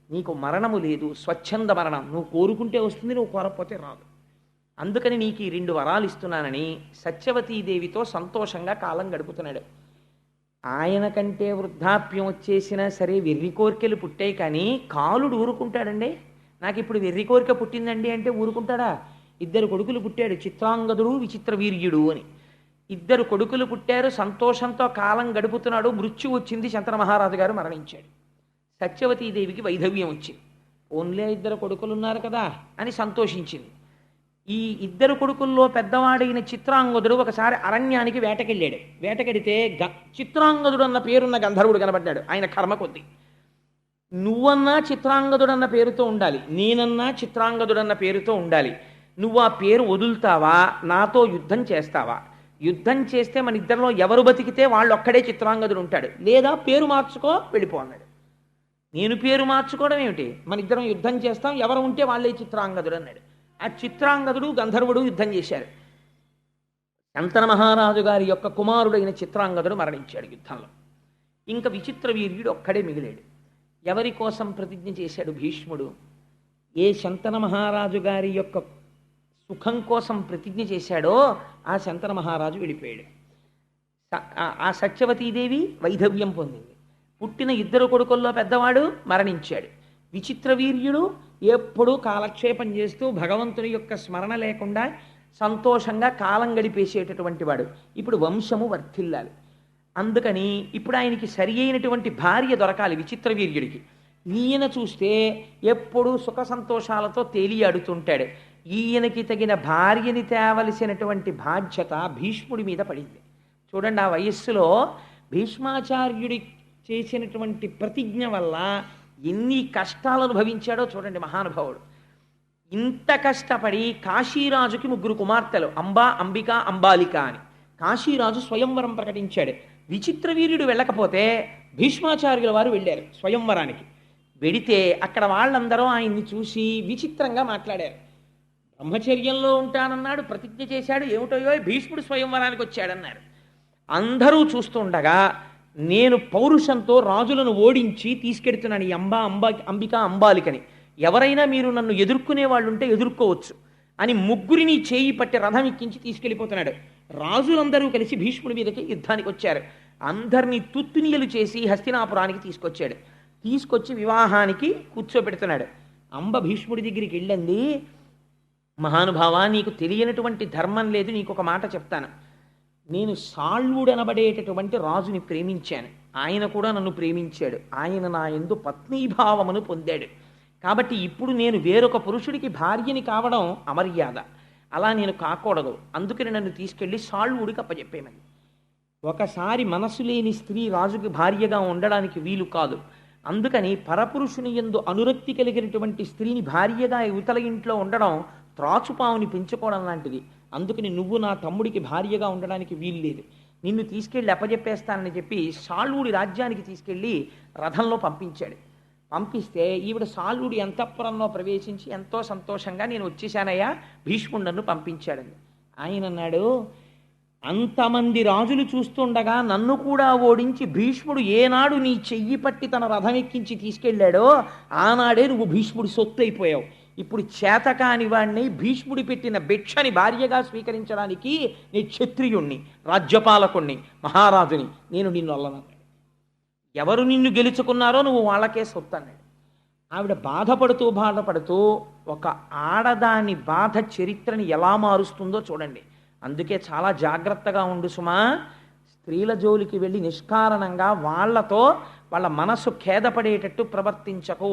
Speaker 1: నీకు మరణము లేదు, స్వచ్ఛంద మరణం. నువ్వు కోరుకుంటే వస్తుంది, నువ్వు కోరకపోతే రాదు. అందుకని నీకు ఈ 2 వరాలు ఇస్తున్నానని సత్యవతీదేవితో సంతోషంగా కాలం గడుపుతున్నాడు. ఆయన కంటే వృద్ధాప్యం వచ్చేసినా సరే వెర్రి కోరికలు పుట్టాయి, కానీ కాలుడు ఊరుకుంటాడండి. నాకు ఇప్పుడు వెర్రి కోరిక పుట్టిందండి అంటే ఊరుకుంటాడా? 2 కొడుకులు పుట్టాడు, చిత్రాంగదుడు విచిత్ర వీర్యుడు అని. 2 కొడుకులు పుట్టారు, సంతోషంతో కాలం గడుపుతున్నాడు. మృత్యు వచ్చింది, శంతన మహారాజు గారు మరణించాడు. సత్యవతీదేవికి వైధవ్యం వచ్చింది. ఓన్లే 2 కొడుకులు ఉన్నారు కదా అని సంతోషించింది. ఈ 2 కొడుకుల్లో పెద్దవాడైన చిత్రాంగదుడు ఒకసారి అరణ్యానికి వేటకెళ్ళాడు. వేటకెడితే చిత్రాంగదుడు అన్న పేరున్న గంధర్వుడు కనబడ్డాడు. ఆయన కర్మ కొద్ది. నువ్వన్నా చిత్రాంగదుడన్న పేరుతో ఉండాలి, నేనన్నా చిత్రాంగదుడన్న పేరుతో ఉండాలి. నువ్వు ఆ పేరు వదులుతావా, నాతో యుద్ధం చేస్తావా? యుద్ధం చేస్తే మన ఇద్దరిలో ఎవరు బతికితే వాళ్ళు ఒక్కడే చిత్రాంగదుడు ఉంటాడు, లేదా పేరు మార్చుకో వెళ్ళిపో అన్నాడు. నేను పేరు మార్చుకోవడం ఏమిటి, మన ఇద్దరం యుద్ధం చేస్తాం, ఎవరు ఉంటే వాళ్ళే చిత్రాంగదుడు అన్నాడు. ఆ చిత్రాంగదుడు గంధర్వుడు యుద్ధం చేశారు. శంతన మహారాజు గారి యొక్క కుమారుడైన చిత్రాంగదుడు మరణించాడు యుద్ధంలో. ఇంకా విచిత్ర వీర్యుడు ఒక్కడే మిగిలాడు. ఎవరి కోసం ప్రతిజ్ఞ చేశాడు భీష్ముడు? ఏ శంతన మహారాజు గారి యొక్క సుఖం కోసం ప్రతిజ్ఞ చేశాడో ఆ శంతన మహారాజు వెళ్ళిపోయాడు. ఆ సత్యవతీదేవి వైధవ్యం పొందింది. పుట్టిన 2 కొడుకుల్లో పెద్దవాడు మరణించాడు. విచిత్ర వీర్యుడు ఎప్పుడూ కాలక్షేపం చేస్తూ భగవంతుని యొక్క స్మరణ లేకుండా సంతోషంగా కాలం గడిపేసేటటువంటి వాడు. ఇప్పుడు వంశము వర్ధిల్లాలి. అందుకని ఇప్పుడు ఆయనకి సరి అయినటువంటి భార్య దొరకాలి విచిత్ర వీర్యుడికి. ఈయన చూస్తే ఎప్పుడూ సుఖ సంతోషాలతో తేలియాడుతుంటాడు. ఈయనకి తగిన భార్యని తేవలసినటువంటి బాధ్యత భీష్ముడి మీద పడింది. చూడండి, ఆ వయస్సులో భీష్మాచార్యుడి చేసినటువంటి ప్రతిజ్ఞ వల్ల ఎన్ని కష్టాలు అనుభవించాడో చూడండి మహానుభావుడు. ఇంత కష్టపడి కాశీరాజుకి 3 కుమార్తెలు, అంబా, అంబిక, అంబాలిక అని. కాశీరాజు స్వయంవరం ప్రకటించాడు. విచిత్ర వీర్యుడు వెళ్ళకపోతే భీష్మాచార్యుల వారు వెళ్ళారు స్వయంవరానికి. వెడితే అక్కడ వాళ్ళందరూ ఆయన్ని చూసి విచిత్రంగా మాట్లాడారు. బ్రహ్మచర్యంలో ఉంటానన్నాడు, ప్రతిజ్ఞ చేశాడు, ఏమిటో భీష్ముడు స్వయంవరానికి వచ్చాడన్నారు. అందరూ చూస్తుండగా నేను పౌరుషంతో రాజులను ఓడించి తీసుకెడుతున్నాను ఈ అంబిక, అంబాలికని. ఎవరైనా మీరు నన్ను ఎదుర్కొనే వాళ్ళు ఉంటే ఎదుర్కోవచ్చు అని 3 చేయి పట్టి రథం ఎక్కించి తీసుకెళ్ళిపోతున్నాడు. రాజులందరూ కలిసి భీష్ముడి మీదకి యుద్ధానికి వచ్చారు. అందరినీ తుత్తునియలు చేసి హస్తినాపురానికి తీసుకొచ్చాడు. తీసుకొచ్చి వివాహానికి కూర్చోబెడుతున్నాడు. అంబ భీష్ముడి దగ్గరికి వెళ్ళింది, మహానుభావ, నీకు తెలియనటువంటి ధర్మం లేదు, నీకు ఒక మాట చెప్తాను. నేను సాళ్వుడనబడేటటువంటి రాజుని ప్రేమించాను, ఆయన కూడా నన్ను ప్రేమించాడు, ఆయన నా యందు పత్నీభావమును పొందాడు. కాబట్టి ఇప్పుడు నేను వేరొక పురుషుడికి భార్యని కావడం అమర్యాద, అలా నేను కాకూడదు. అందుకని నన్ను తీసుకెళ్ళి సాళ్వుడికి అప్పచెప్పేమని. ఒకసారి మనసు లేని స్త్రీ రాజుకి భార్యగా ఉండడానికి వీలు కాదు. అందుకని పరపురుషుని యందు అనురక్తి కలిగినటువంటి స్త్రీని భార్యగా యువతల ఇంట్లో ఉండడం త్రాచుపావుని పెంచుకోవడం లాంటిది. అందుకని నువ్వు నా తమ్ముడికి భార్యగా ఉండడానికి వీలు లేదు, నిన్ను తీసుకెళ్ళి అప్పచెప్పేస్తానని చెప్పి సాళ్వుడి రాజ్యానికి తీసుకెళ్ళి రథంలో పంపించాడు. పంపిస్తే ఈవిడ సాళ్వుడి అంతఃపురంలో ప్రవేశించి ఎంతో సంతోషంగా నేను వచ్చేసానయ్యా, భీష్ముడు నన్ను పంపించాడని. ఆయన అన్నాడు, అంతమంది రాజులు చూస్తుండగా నన్ను కూడా ఓడించి భీష్ముడు ఏనాడు నీ చెయ్యి పట్టి తన రథం ఎక్కించి తీసుకెళ్ళాడో ఆనాడే నువ్వు భీష్ముడి సొత్తు అయిపోయావు. ఇప్పుడు చేతకాని వాడిని భీష్ముడి పెట్టిన భిక్షని భార్యగా స్వీకరించడానికి నీ క్షత్రియుణ్ణి, రాజ్యపాలకుణ్ణి, మహారాజుని, నేను నిన్ను అల్లనన్నాడు. ఎవరు నిన్ను గెలుచుకున్నారో నువ్వు వాళ్ళకే సొత్తు అన్నాడు. ఆవిడ బాధపడుతూ ఒక ఆడదాని బాధ చరిత్రని ఎలా మారుస్తుందో చూడండి. అందుకే చాలా జాగ్రత్తగా ఉండు సుమా. స్త్రీల జోలికి వెళ్ళి నిష్కారణంగా వాళ్లతో వాళ్ళ మనస్సు ఖేదపడేటట్టు ప్రవర్తించకు.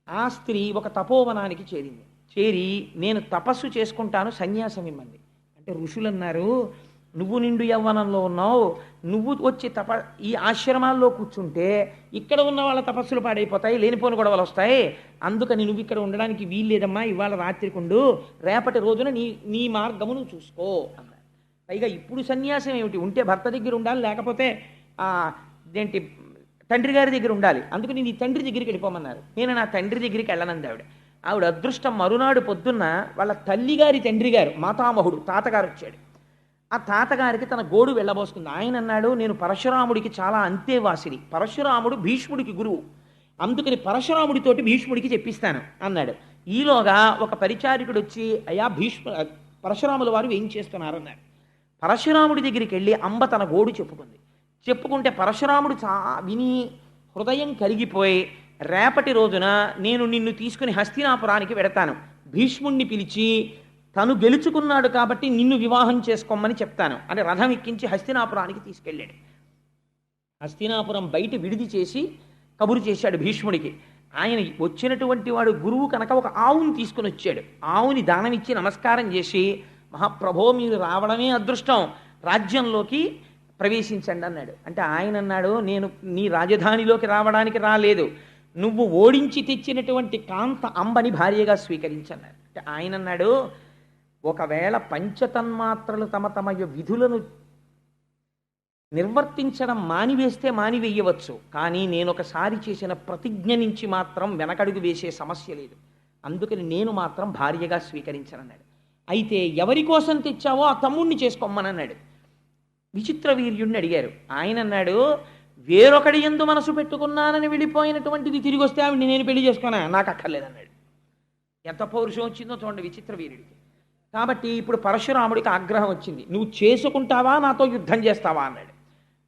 Speaker 1: ఆ స్త్రీ ఒక తపోవనానికి చేరింది. చేరి నేను తపస్సు చేసుకుంటాను, సన్యాసం ఇమ్మంది. అంటే ఋషులు అన్నారు, నువ్వు నిండు యవ్వనంలో ఉన్నావు, నువ్వు వచ్చి ఈ ఆశ్రమాల్లో కూర్చుంటే ఇక్కడ ఉన్న వాళ్ళ తపస్సులు పాడైపోతాయి, లేనిపోని గొడవలు వస్తాయి, అందుకని నువ్వు ఇక్కడ ఉండడానికి వీల్లేదమ్మా, ఇవాళ రాత్రికుండు, రేపటి రోజున నీ మార్గము నువ్వు చూసుకో అన్నారు. పైగా ఇప్పుడు సన్యాసం ఏమిటి, ఉంటే భర్త దగ్గర ఉండాలి, లేకపోతే ఏంటి తండ్రి గారి దగ్గర ఉండాలి, అందుకని నీ తండ్రి దగ్గరికి వెళ్ళిపోమన్నారు. నేను నా తండ్రి దగ్గరికి వెళ్ళనంది ఆవిడ అదృష్టం. మరునాడు పొద్దున్న వాళ్ళ తల్లిగారి తండ్రి గారు మాతామహుడు తాతగారు వచ్చాడు. ఆ తాతగారికి తన గోడు వెళ్ళబోసుకుంది. ఆయన అన్నాడు, నేను పరశురాముడికి చాలా అంతేవాసిని, పరశురాముడు భీష్ముడికి గురువు, అందుకని పరశురాముడితోటి భీష్ముడికి చెప్పిస్తాను అన్నాడు. ఈలోగా ఒక పరిచారికుడు వచ్చి, అయ్యా పరశురాముల వారు ఏం చేస్తున్నారన్నారు. పరశురాముడి దగ్గరికి వెళ్ళి అంబ తన గోడు చెప్పుకుంటే పరశురాముడు విని హృదయం కరిగిపోయి, రేపటి రోజున నేను నిన్ను తీసుకుని హస్తినాపురానికి వెడతాను, భీష్ముణ్ణి పిలిచి తను గెలుచుకున్నాడు కాబట్టి నిన్ను వివాహం చేసుకోమని చెప్తాను అని రథం ఎక్కించి హస్తినాపురానికి తీసుకెళ్ళాడు. హస్తినాపురం బయట విడిది చేసి కబురు చేశాడు భీష్ముడికి. ఆయన వచ్చినటువంటి వాడు గురువు కనుక ఒక ఆవుని తీసుకుని వచ్చాడు. ఆవుని దానం ఇచ్చి నమస్కారం చేసి, మహాప్రభో మీరు రావడమే అదృష్టం, రాజ్యంలోకి ప్రవేశించండి అన్నాడు. అంటే ఆయన అన్నాడు, నేను నీ రాజధానిలోకి రావడానికి రాలేదు, నువ్వు ఓడించి తెచ్చినటువంటి కాంత అంబని భార్యగా స్వీకరించన్నాడు. అంటే ఆయన అన్నాడు, ఒకవేళ పంచతన్మాత్రలు తమ తమ విధులను నిర్వర్తించడం మానివేస్తే మానివేయవచ్చు, కానీ నేను ఒకసారి చేసిన ప్రతిజ్ఞ నుంచి మాత్రం వెనకడుగు వేసే సమస్య లేదు, అందుకని నేను మాత్రం భార్యగా స్వీకరించనన్నాడు. అయితే ఎవరి కోసం తెచ్చావో ఆ తమ్ముణ్ణి చేసుకోమని అన్నాడు. విచిత్ర వీర్యుణ్ణి అడిగారు. ఆయన అన్నాడు, వేరొకడి యందు మనసు పెట్టుకున్నానని వెళ్ళిపోయినటువంటిది తిరిగి వస్తే ఆవిడ నేను పెళ్లి చేసుకున్నా, నాకు అక్కర్లేదన్నాడు. ఎంత పౌరుషం వచ్చిందో చూడండి విచిత్ర వీరుడికి. కాబట్టి ఇప్పుడు పరశురాముడికి ఆగ్రహం వచ్చింది, నువ్వు చేసుకుంటావా నాతో యుద్ధం చేస్తావా అన్నాడు.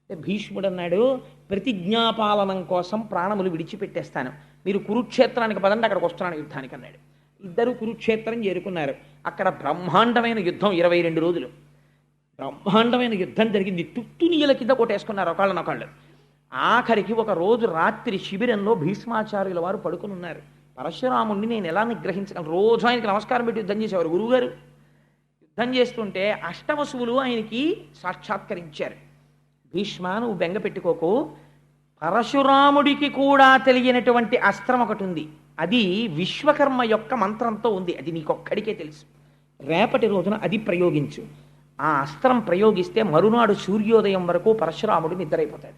Speaker 1: భీష్ముడు అన్నాడు, ప్రతిజ్ఞాపాలనం కోసం ప్రాణములు విడిచిపెట్టేస్తాను, మీరు కురుక్షేత్రానికి పదండి, అక్కడికి వస్తున్నాను యుద్ధానికి అన్నాడు. ఇద్దరు కురుక్షేత్రం చేరుకున్నారు. అక్కడ బ్రహ్మాండమైన యుద్ధం, 22 రోజులు బ్రహ్మాండమైన యుద్ధం జరిగింది. తుత్తునీయల కింద కొట్టేసుకున్నారు ఒకళ్ళనొకళ్ళు. ఆఖరికి ఒక రోజు రాత్రి శిబిరంలో భీష్మాచార్యుల వారు పడుకుని ఉన్నారు. పరశురాముడిని నేను ఎలా నిగ్రహించగలను, రోజు ఆయనకి నమస్కారం పెట్టి యుద్ధం చేసేవారు గురువుగారు. యుద్ధం చేస్తుంటే అష్టవసువులు ఆయనకి సాక్షాత్కరించారు. భీష్మ, నువ్వు బెంగ పెట్టుకోకు, పరశురాముడికి కూడా తెలియనటువంటి అస్త్రం ఒకటి ఉంది, అది విశ్వకర్మ యొక్క మంత్రంతో ఉంది, అది నీకొక్కడికే తెలుసు, రేపటి రోజున అది ప్రయోగించు. ఆ అస్త్రం ప్రయోగిస్తే మరునాడు సూర్యోదయం వరకు పరశురాముడు నిద్రైపోతాడు.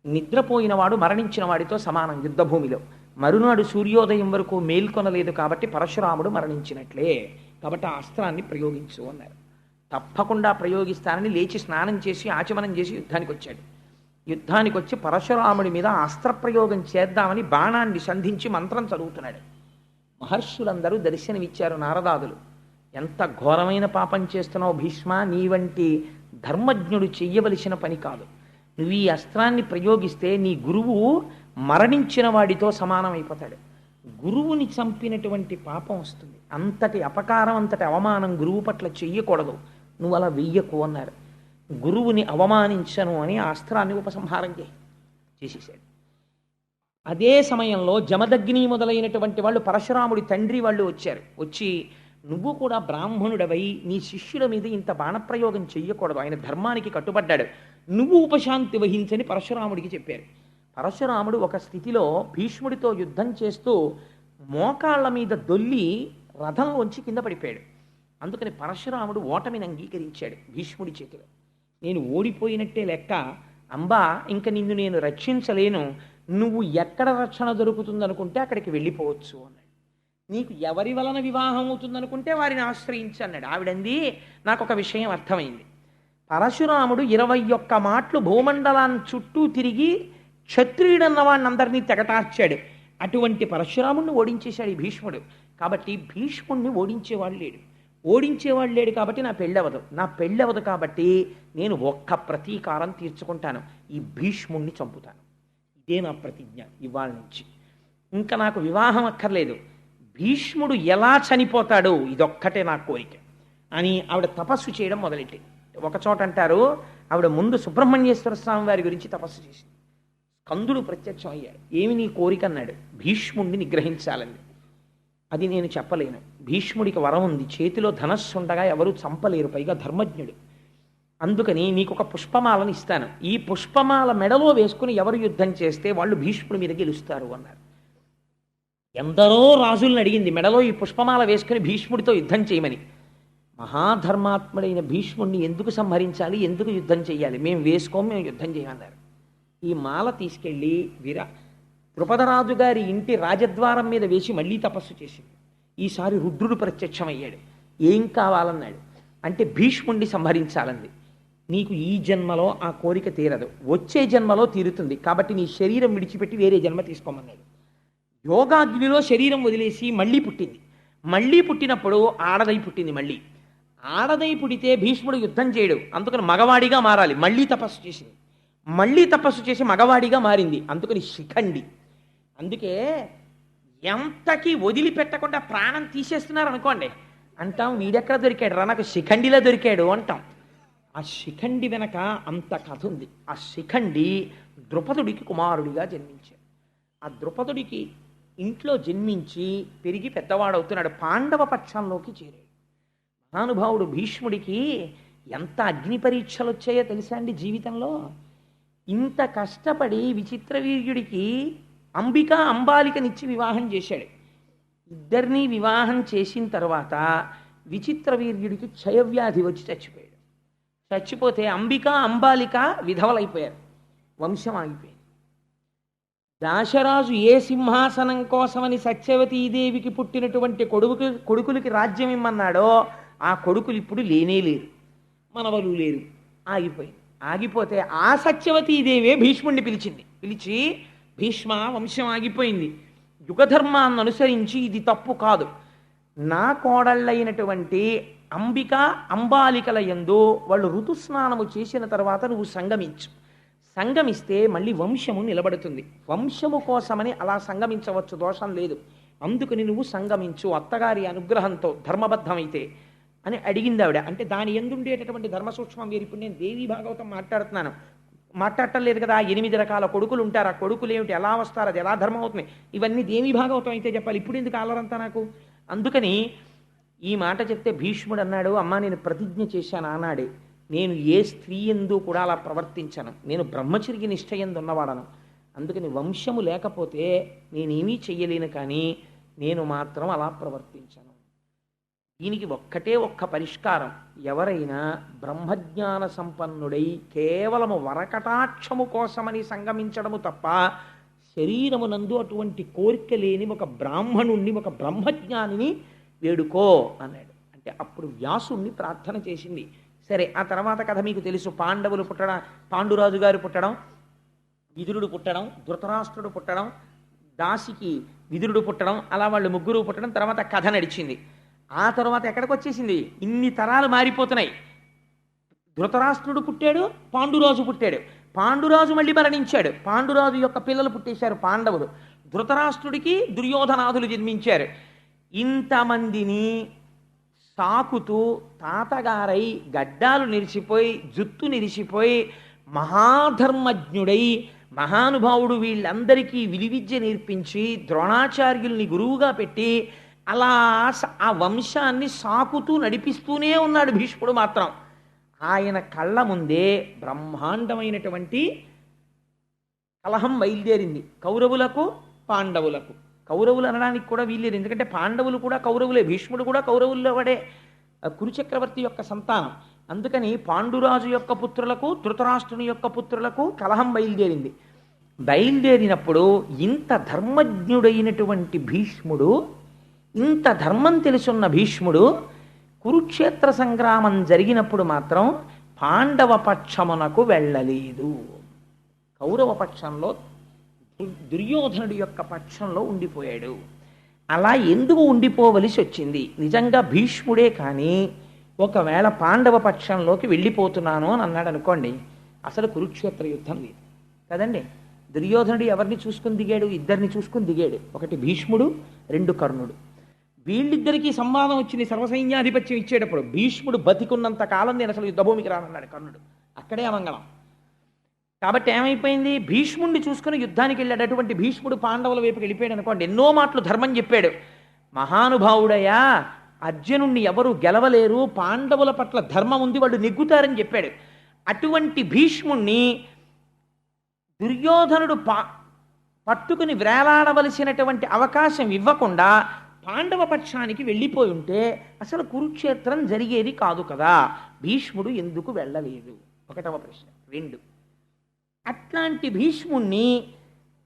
Speaker 1: నిద్రపోయినవాడు మరణించిన వాడితో సమానం యుద్ధభూమిలో. మరునాడు సూర్యోదయం వరకు మేల్కొనలేదు కాబట్టి పరశురాముడు మరణించినట్లే, కాబట్టి ఆ అస్త్రాన్ని ప్రయోగించు అన్నారు. తప్పకుండా ప్రయోగిస్తానని లేచి స్నానం చేసి ఆచమనం చేసి యుద్ధానికి వచ్చాడు. యుద్ధానికి వచ్చి పరశురాముడి మీద అస్త్రప్రయోగం చేద్దామని బాణాన్ని సంధించి మంత్రం చదువుతున్నాడు. మహర్షులందరూ దర్శనమిచ్చారు. నారదాదులు, ఎంత ఘోరమైన పాపం చేస్తున్నావు భీష్మ, నీ వంటి ధర్మజ్ఞుడు చెయ్యవలసిన పని కాదు, నువ్వు ఈ అస్త్రాన్ని ప్రయోగిస్తే నీ గురువు మరణించిన వాడితో సమానమైపోతాడు, గురువుని చంపినటువంటి పాపం వస్తుంది, అంతటి అపకారం అంతటి అవమానం గురువు పట్ల చెయ్యకూడదు, నువ్వు అలా వెయ్యకు అన్నారు. గురువుని అవమానించను అని ఆ అస్త్రాన్ని ఉపసంహారం చేసేసాడు. అదే సమయంలో జమదగ్ని మొదలైనటువంటి వాళ్ళు పరశురాముడి తండ్రి వాళ్ళు వచ్చారు. వచ్చి, నువ్వు కూడా బ్రాహ్మణుడవై నీ శిష్యుల మీద ఇంత బాణప్రయోగం చెయ్యకూడదు, ఆయన ధర్మానికి కట్టుబడ్డాడు, నువ్వు ఉపశాంతి వహించని పరశురాముడికి చెప్పారు. పరశురాముడు ఒక స్థితిలో భీష్ముడితో యుద్ధం చేస్తూ మోకాళ్ళ మీద దొల్లి రథంలోంచి కింద పడిపోయాడు. అందుకని పరశురాముడు ఓటమిని అంగీకరించాడు భీష్ముడి చేతిలో. నేను ఓడిపోయినట్టే లెక్క, అంబా ఇంక నిన్ను నేను రక్షించలేను, నువ్వు ఎక్కడ రక్షణ దొరుకుతుందనుకుంటే అక్కడికి వెళ్ళిపోవచ్చు అన్నాడు. నీకు ఎవరి వలన వివాహం అవుతుందనుకుంటే వారిని ఆశ్రయించి అన్నాడు. ఆవిడంది, నాకు ఒక విషయం అర్థమైంది, పరశురాముడు 21 మాటలు భూమండలాన్ని చుట్టూ తిరిగి క్షత్రియుడన్న వాడిని తెగటార్చాడు, అటువంటి పరశురాముడిని ఓడించేశాడు ఈ భీష్ముడు. కాబట్టి భీష్ముడిని ఓడించేవాడు లేడు కాబట్టి నా పెళ్ళవదు కాబట్టి నేను ఒక్క ప్రతీకారం తీర్చుకుంటాను, ఈ భీష్ముడిని చంపుతాను, ఇదే నా ప్రతిజ్ఞ ఇవాళ నుంచి, ఇంకా నాకు వివాహం అక్కర్లేదు, భీష్ముడు ఎలా చనిపోతాడో ఇదొక్కటే నా కోరిక అని ఆవిడ తపస్సు చేయడం మొదలెట్టి. ఒక చోట అంటారు, ఆవిడ ముందు సుబ్రహ్మణ్యేశ్వర స్వామి వారి గురించి తపస్సు చేసింది. స్కందుడు ప్రత్యక్షం అయ్యాడు. ఏమి నీ కోరిక అన్నాడు. భీష్ముడిని నిగ్రహించాలని. అది నేను చెప్పలేను. భీష్ముడికి వరం ఉంది, చేతిలో ధనస్సు ఉండగా ఎవరూ చంపలేరు, పైగా ధర్మజ్ఞుడు. అందుకని నీకు ఒక పుష్పమాలను ఇస్తాను, ఈ పుష్పమాల మెడలో వేసుకుని ఎవరు యుద్ధం చేస్తే వాళ్ళు భీష్ముడి మీద గెలుస్తారు అన్నారు. ఎందరో రాజుల్ని అడిగింది మెడలో ఈ పుష్పమాల వేసుకుని భీష్ముడితో యుద్ధం చేయమని. మహాధర్మాత్ముడైన భీష్ముడిని ఎందుకు సంహరించాలి, ఎందుకు యుద్ధం చేయాలి, మేము మేము యుద్ధం చేయమన్నారు. ఈ మాల తీసుకెళ్ళి ద్రుపదరాజు గారి ఇంటి రాజద్వారం మీద వేసి మళ్ళీ తపస్సు చేసింది. ఈసారి రుద్రుడు ప్రత్యక్షమయ్యాడు. ఏం కావాలన్నాడు. అంటే భీష్ముడిని సంహరించాలంది. నీకు ఈ జన్మలో ఆ కోరిక తీరదు, వచ్చే జన్మలో తీరుతుంది, కాబట్టి నీ శరీరం విడిచిపెట్టి వేరే జన్మ తీసుకోమన్నాడు. యోగాగ్నిలో శరీరం వదిలేసి మళ్ళీ పుట్టింది. మళ్ళీ పుట్టినప్పుడు ఆడదై పుట్టింది. మళ్ళీ ఆడదై పుడితే భీష్ముడు యుద్ధం చేయడు, అందుకని మగవాడిగా మారాలి. మళ్ళీ తపస్సు చేసింది. మళ్ళీ తపస్సు చేసి మగవాడిగా మారింది, అందుకని శిఖండి. అందుకే ఎంతకి వదిలిపెట్టకుండా ప్రాణం తీసేస్తున్నారు అనుకోండి, అంటాం వీడెక్కడ దొరికాడు రా, నాకు శిఖండిలో దొరికాడు అంటాం. ఆ శిఖండి వెనక అంత కథ ఉంది. ఆ శిఖండి ద్రుపదుడికి కుమారుడిగా జన్మించాడు. ఆ ద్రుపదుడికి ఇంట్లో జన్మించి పెరిగి పెద్దవాడవుతున్నాడు. పాండవ పక్షంలోకి చేరాడు. మహానుభావుడు భీష్ముడికి ఎంత అగ్ని పరీక్షలు వచ్చాయో తెలుసా అండి జీవితంలో. ఇంత కష్టపడి విచిత్రవీర్యుడికి అంబిక అంబాలికనిచ్చి వివాహం చేశాడు. ఇద్దరినీ వివాహం చేసిన తర్వాత విచిత్రవీర్యుడికి క్షయవ్యాధి వచ్చి చచ్చిపోయాడు. చచ్చిపోతే అంబిక అంబాలిక విధవలైపోయారు, వంశం ఆగిపోయింది. దాశరాజు ఏ సింహాసనం కోసమని సత్యవతీదేవికి పుట్టినటువంటి కొడుకులకి రాజ్యం ఇమ్మన్నాడో ఆ కొడుకులు ఇప్పుడు లేనే లేరు, మనవలు లేరు, ఆగిపోయింది. ఆగిపోతే ఆ సత్యవతీదేవే భీష్ముడిని పిలిచింది. పిలిచి, భీష్మ, వంశం ఆగిపోయింది, యుగధర్మాన్ని అనుసరించి ఇది తప్పు కాదు. నా కోడళ్ళైనటువంటి అంబిక అంబాలికల యందు వాళ్ళు ఋతుస్నానము చేసిన తర్వాత నువ్వు సంగమించు. సంగమిస్తే మళ్ళీ వంశము నిలబడుతుంది. వంశము కోసమని అలా సంగమించవచ్చు, దోషం లేదు. అందుకని నువ్వు సంగమించు అత్తగారి అనుగ్రహంతో ధర్మబద్ధమైతే అని అడిగింది ఆవిడ. అంటే దాని ఎందుండేటటువంటి ధర్మ సూక్ష్మం వేరు. ఇప్పుడు నేను దేవీ భాగవతం మాట్లాడటం లేదు కదా. 8 రకాల కొడుకులు ఉంటారు, ఆ కొడుకులు ఏమిటి, ఎలా వస్తారు, అది ఎలా ధర్మం అవుతుంది, ఇవన్నీ దేవీ భాగవతం అయితే చెప్పాలి. ఇప్పుడు ఎందుకు ఆలరంతా నాకు. అందుకని ఈ మాట చెప్తే భీష్ముడు అన్నాడు, అమ్మా నేను ప్రతిజ్ఞ చేశాను ఆనాడే, నేను ఏ స్త్రీ ఎందు కూడా అలా ప్రవర్తించను, నేను బ్రహ్మచర్య నిష్ఠ ఎందు ఉన్నవాడను. అందుకని వంశము లేకపోతే నేనేమీ చెయ్యలేను, కానీ నేను మాత్రం అలా ప్రవర్తించను. దీనికి ఒక్క పరిష్కారం. ఎవరైనా బ్రహ్మజ్ఞాన సంపన్నుడై కేవలము వరకటాక్షము కోసమని సంగమించడము తప్ప శరీరమునందు అటువంటి కోరిక లేని ఒక బ్రాహ్మణుణ్ణి, ఒక బ్రహ్మజ్ఞానిని వేడుకో అన్నాడు. అంటే అప్పుడు వ్యాసుణ్ణి ప్రార్థన చేసింది. సరే, ఆ తర్వాత కథ మీకు తెలుసు. పాండవులు పుట్టడం, పాండురాజు గారు పుట్టడం, విదురుడు పుట్టడం, ధృతరాష్ట్రుడు పుట్టడం, దాసికి విదురుడు పుట్టడం, అలా వాళ్ళు ముగ్గురు పుట్టడం, తర్వాత కథ నడిచింది. ఆ తర్వాత ఎక్కడికి వచ్చేసింది, ఇన్ని తరాలు మారిపోతున్నాయి. ధృతరాష్ట్రుడు పుట్టాడు, పాండురాజు పుట్టాడు, పాండురాజు మళ్ళీ మరణించాడు, పాండురాజు యొక్క పిల్లలు పుట్టేశారు పాండవులు, ధృతరాష్ట్రుడికి దుర్యోధనాదులు జన్మించారు. ఇంతమందిని సాకుతూ తాతగారై గడ్డాలు నిరిచిపోయి జుత్తు నిరిచిపోయి మహాధర్మజ్ఞుడై మహానుభావుడు వీళ్ళందరికీ విలువిద్య నేర్పించి ద్రోణాచార్యుల్ని గురువుగా పెట్టి అలా ఆ వంశాన్ని సాకుతూ నడిపిస్తూనే ఉన్నాడు భీష్ముడు మాత్రం. ఆయన కళ్ళ ముందే బ్రహ్మాండమైనటువంటి కలహం బయలుదేరింది, కౌరవులకు పాండవులకు. కౌరవులు అనడానికి కూడా వీల్లేదు, ఎందుకంటే పాండవులు కూడా కౌరవులే, భీష్ముడు కూడా కౌరవుల్లో వాడే, కురుచక్రవర్తి యొక్క సంతానం. అందుకని పాండురాజు యొక్క పుత్రులకు ధృతరాష్ట్రుని యొక్క పుత్రులకు కలహం బయలుదేరింది. బయలుదేరినప్పుడు ఇంత ధర్మజ్ఞుడైనటువంటి భీష్ముడు, ఇంత ధర్మం తెలుసున్న భీష్ముడు కురుక్షేత్ర సంగ్రామం జరిగినప్పుడు మాత్రం పాండవ పక్షమునకు వెళ్ళలేదు. కౌరవ పక్షంలో, దుర్యోధనుడి యొక్క పక్షంలో ఉండిపోయాడు. అలా ఎందుకు ఉండిపోవలసి వచ్చింది? నిజంగా భీష్ముడే కానీ ఒకవేళ పాండవ పక్షంలోకి వెళ్ళిపోతున్నాను అని అన్నాడు అనుకోండి, అసలు కురుక్షేత్ర యుద్ధం లేదు కదండి. దుర్యోధనుడు ఎవరిని చూసుకుని దిగాడు? ఇద్దరిని చూసుకుని దిగాడు. ఒకటి భీష్ముడు, 2 కర్ణుడు. వీళ్ళిద్దరికీ సంవాదం వచ్చింది. సర్వసైన్యాధిపత్యం ఇచ్చేటప్పుడు భీష్ముడు బతికున్నంత కాలం నేను అసలు యుద్ధభూమికి రానన్నాడు కర్ణుడు. అక్కడే అమంగళం. కాబట్టి ఏమైపోయింది, భీష్ముడిని చూసుకుని యుద్ధానికి వెళ్ళాడు. అటువంటి భీష్ముడు పాండవుల వైపుకి వెళ్ళిపోయాడు అనుకోండి, ఎన్నో మాటలు ధర్మం చెప్పాడు. మహానుభావుడయ్యా, అర్జునుణ్ణి ఎవరు గెలవలేరు, పాండవుల పట్ల ధర్మం ఉంది, వాళ్ళు నెగ్గుతారని చెప్పాడు. అటువంటి భీష్ముణ్ణి దుర్యోధనుడు పట్టుకుని వేలాడవలసినటువంటి అవకాశం ఇవ్వకుండా పాండవ పక్షానికి వెళ్ళిపోయి ఉంటే అసలు కురుక్షేత్రం జరిగేది కాదు కదా. భీష్ముడు ఎందుకు వెళ్ళలేదు? ఒకటవ ప్రశ్న. 2, అట్లాంటి భీష్ముణ్ణి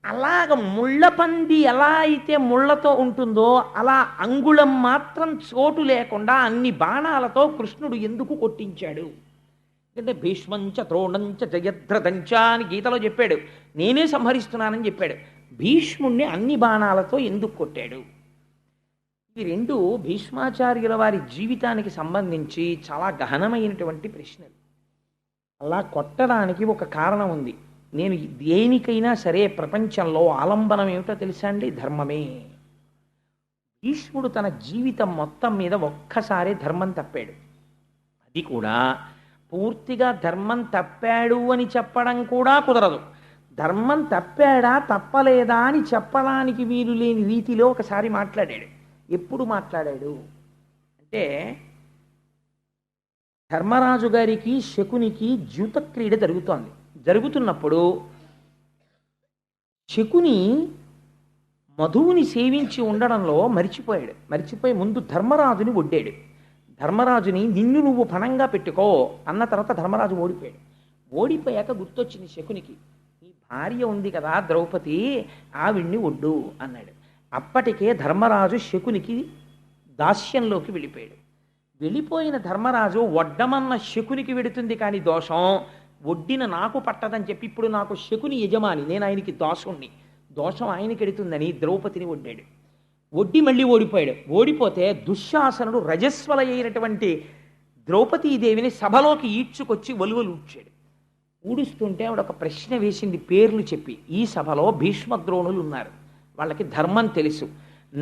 Speaker 1: అలాగ ముళ్ళపంది ఎలా అయితే ముళ్ళతో ఉంటుందో అలా అంగుళం మాత్రం చోటు లేకుండా అన్ని బాణాలతో కృష్ణుడు ఎందుకు కొట్టించాడు? అంటే భీష్మంచ ద్రోణంచ జయద్రథంచ అని గీతలో చెప్పాడు. నేనే సంహరిస్తున్నానని చెప్పాడు. భీష్ముణ్ణి అన్ని బాణాలతో ఎందుకు కొట్టాడు? ఈ 2 భీష్మాచార్యుల వారి జీవితానికి సంబంధించి చాలా గహనమైనటువంటి ప్రశ్నలు. అలా కొట్టడానికి ఒక కారణం ఉంది. నేను దేనికైనా సరే ప్రపంచంలో ఆలంబనం ఏమిటో తెలుసా అండి? ధర్మమే. భీష్ముడు తన జీవితం మొత్తం మీద ఒక్కసారి ధర్మం తప్పాడు. అది కూడా పూర్తిగా ధర్మం తప్పాడు అని చెప్పడం కూడా కుదరదు. ధర్మం తప్పాడా తప్పలేదా అని చెప్పడానికి వీలు లేని రీతిలో ఒకసారి మాట్లాడాడు. ఎప్పుడు మాట్లాడాడు అంటే, ధర్మరాజు గారికి శకునికి ద్యూతక్రీడ జరుగుతున్నప్పుడు శకుని మధువుని సేవించి ఉండడంలో మరిచిపోయి ముందు ధర్మరాజుని ఒడ్డాడు. ధర్మరాజుని నిన్ను నువ్వు పణంగా పెట్టుకో అన్న తర్వాత ధర్మరాజు ఓడిపోయాక గుర్తొచ్చింది శకునికి, నీ భార్య ఉంది కదా ద్రౌపది, ఆవిడ్ని ఒడ్డు అన్నాడు. అప్పటికే ధర్మరాజు శకునికి దాస్యంలోకి వెళ్ళిపోయిన ధర్మరాజు వడ్డమన్న శకునికి వెడుతుంది కానీ దోషం ఒడ్డిన నాకు పట్టదని చెప్పి ఇప్పుడు నాకు శకుని యజమాని, నేను ఆయనకి దాసుణ్ణి, దోషం ఆయనకి ఎడుతుందని ద్రౌపదిని ఒడ్డి మళ్ళీ ఓడిపోతే దుశ్శాసనుడు రజస్వల అయినటువంటి ద్రౌపదీదేవిని సభలోకి ఈడ్చుకొచ్చి ఒలువలు ఊడుస్తుంటే ఆవిడ ఒక ప్రశ్న వేసింది పేర్లు చెప్పి. ఈ సభలో భీష్మద్రోణులు ఉన్నారు, వాళ్ళకి ధర్మం తెలుసు.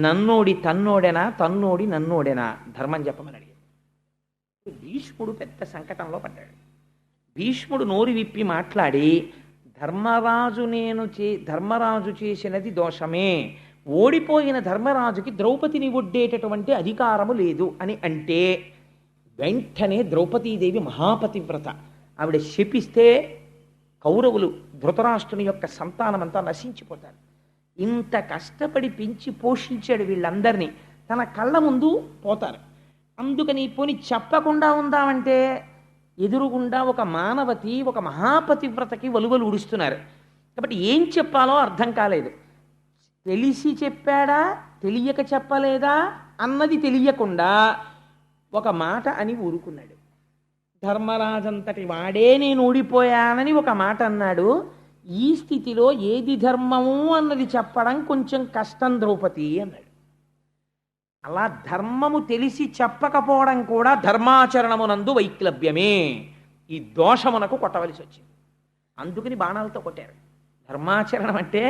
Speaker 1: నన్నోడి తన్నోడెనా, తన్నోడి నన్నోడెనా, ధర్మం చెప్పమని అడిగాడు. భీష్ముడు పెద్ద సంకటంలో పడ్డాడు. భీష్ముడు నోరు విప్పి మాట్లాడి, ధర్మరాజు చేసినది దోషమే, ఓడిపోయిన ధర్మరాజుకి ద్రౌపదిని ఒడ్డేటటువంటి అధికారము లేదు అని అంటే వెంటనే ద్రౌపదీదేవి మహాపతివ్రత, ఆవిడ శపిస్తే కౌరవులు ధృతరాష్ట్రుని యొక్క సంతానమంతా నశించిపోతారు. ఇంత కష్టపడి పెంచి పోషించాడు వీళ్ళందరినీ, తన కళ్ళ ముందు పోతారు. అందుకని పోని చెప్పకుండా ఉందామంటే ఎదురుగుండా ఒక మానవతి, ఒక మహాపతివ్రతకి వలువలు ఉడుస్తున్నారు. కాబట్టి ఏం చెప్పాలో అర్థం కాలేదు. తెలిసి చెప్పాడా తెలియక చెప్పలేదా అన్నది తెలియకుండా ఒక మాట అని ఊరుకున్నాడు. ధర్మరాజంతటి వాడే నేను ఓడిపోయానని ఒక మాట అన్నాడు. ఈ స్థితిలో ఏది ధర్మము అన్నది చెప్పడం కొంచెం కష్టం ద్రౌపది అన్నాడు. అలా ధర్మము తెలిసి చెప్పకపోవడం కూడా ధర్మాచరణమునందు వైక్లభ్యమే. ఈ దోషమునకు కొట్టవలసి వచ్చింది. అందుకని బాణాలతో కొట్టారు. ధర్మాచరణం అంటే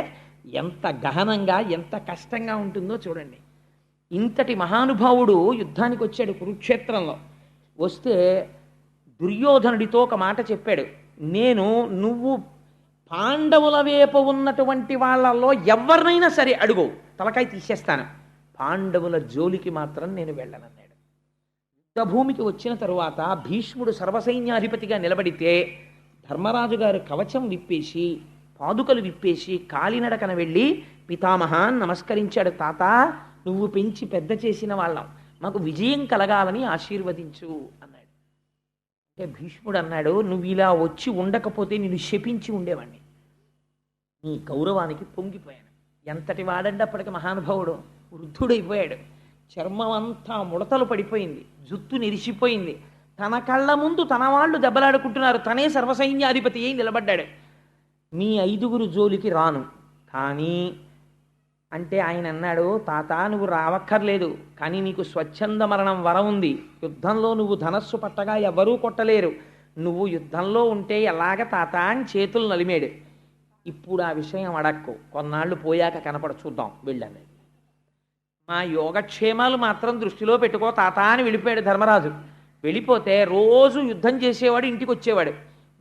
Speaker 1: ఎంత గహనంగా ఎంత కష్టంగా ఉంటుందో చూడండి. ఇంతటి మహానుభావుడు యుద్ధానికి వచ్చాడు కురుక్షేత్రంలో. వస్తే దుర్యోధనుడితో ఒక మాట చెప్పాడు, నువ్వు పాండవుల వైపు ఉన్నటువంటి వాళ్ళల్లో ఎవరినైనా సరే అడుగు, తలకాయ తీసేస్తాను, పాండవుల జోలికి మాత్రం నేను వెళ్ళనన్నాడు. యుద్ధభూమికి వచ్చిన తరువాత భీష్ముడు సర్వసైన్యాధిపతిగా నిలబడితే ధర్మరాజు గారు కవచం విప్పేసి పాదుకలు విప్పేసి కాలినడకన వెళ్ళి పితామహాన్ నమస్కరించాడు. తాత, నువ్వు పెంచి పెద్ద చేసిన వాళ్ళం, మాకు విజయం కలగాలని ఆశీర్వదించు అన్నాడు. అంటే భీష్ముడు అన్నాడు, నువ్వు ఇలా వచ్చి ఉండకపోతే నిన్ను శపించి ఉండేవాడిని. నీ గౌరవానికి పొంగిపోయాను. ఎంతటి వాడండి అప్పటికి మహానుభావుడు, వృద్ధుడైపోయాడు. చర్మం అంతా ముడతలు పడిపోయింది, జుత్తు నెరిసిపోయింది. తన కళ్ళ ముందు తన వాళ్ళు దెబ్బలాడుకుంటున్నారు, తనే సర్వసైన్యాధిపతి అయి నిలబడ్డాడు. మీ 5గురు జోలికి రాను కానీ అంటే ఆయన అన్నాడు, తాత నువ్వు రావక్కర్లేదు, కానీ నీకు స్వచ్ఛంద మరణం వరం ఉంది. యుద్ధంలో నువ్వు ధనస్సు పట్టగా ఎవరూ కొట్టలేరు, నువ్వు యుద్ధంలో ఉంటే ఎలాగ తాత అని చేతులు నలిమాడు. ఇప్పుడు ఆ విషయం అడక్కు, కొన్నాళ్ళు పోయాక కనపడ చూద్దాం వెళ్ళాను. మా యోగక్షేమాలు మాత్రం దృష్టిలో పెట్టుకో తాత అని వెళ్ళిపోయాడు ధర్మరాజు. వెళ్ళిపోతే రోజు యుద్ధం చేసేవాడు ఇంటికి వచ్చేవాడు.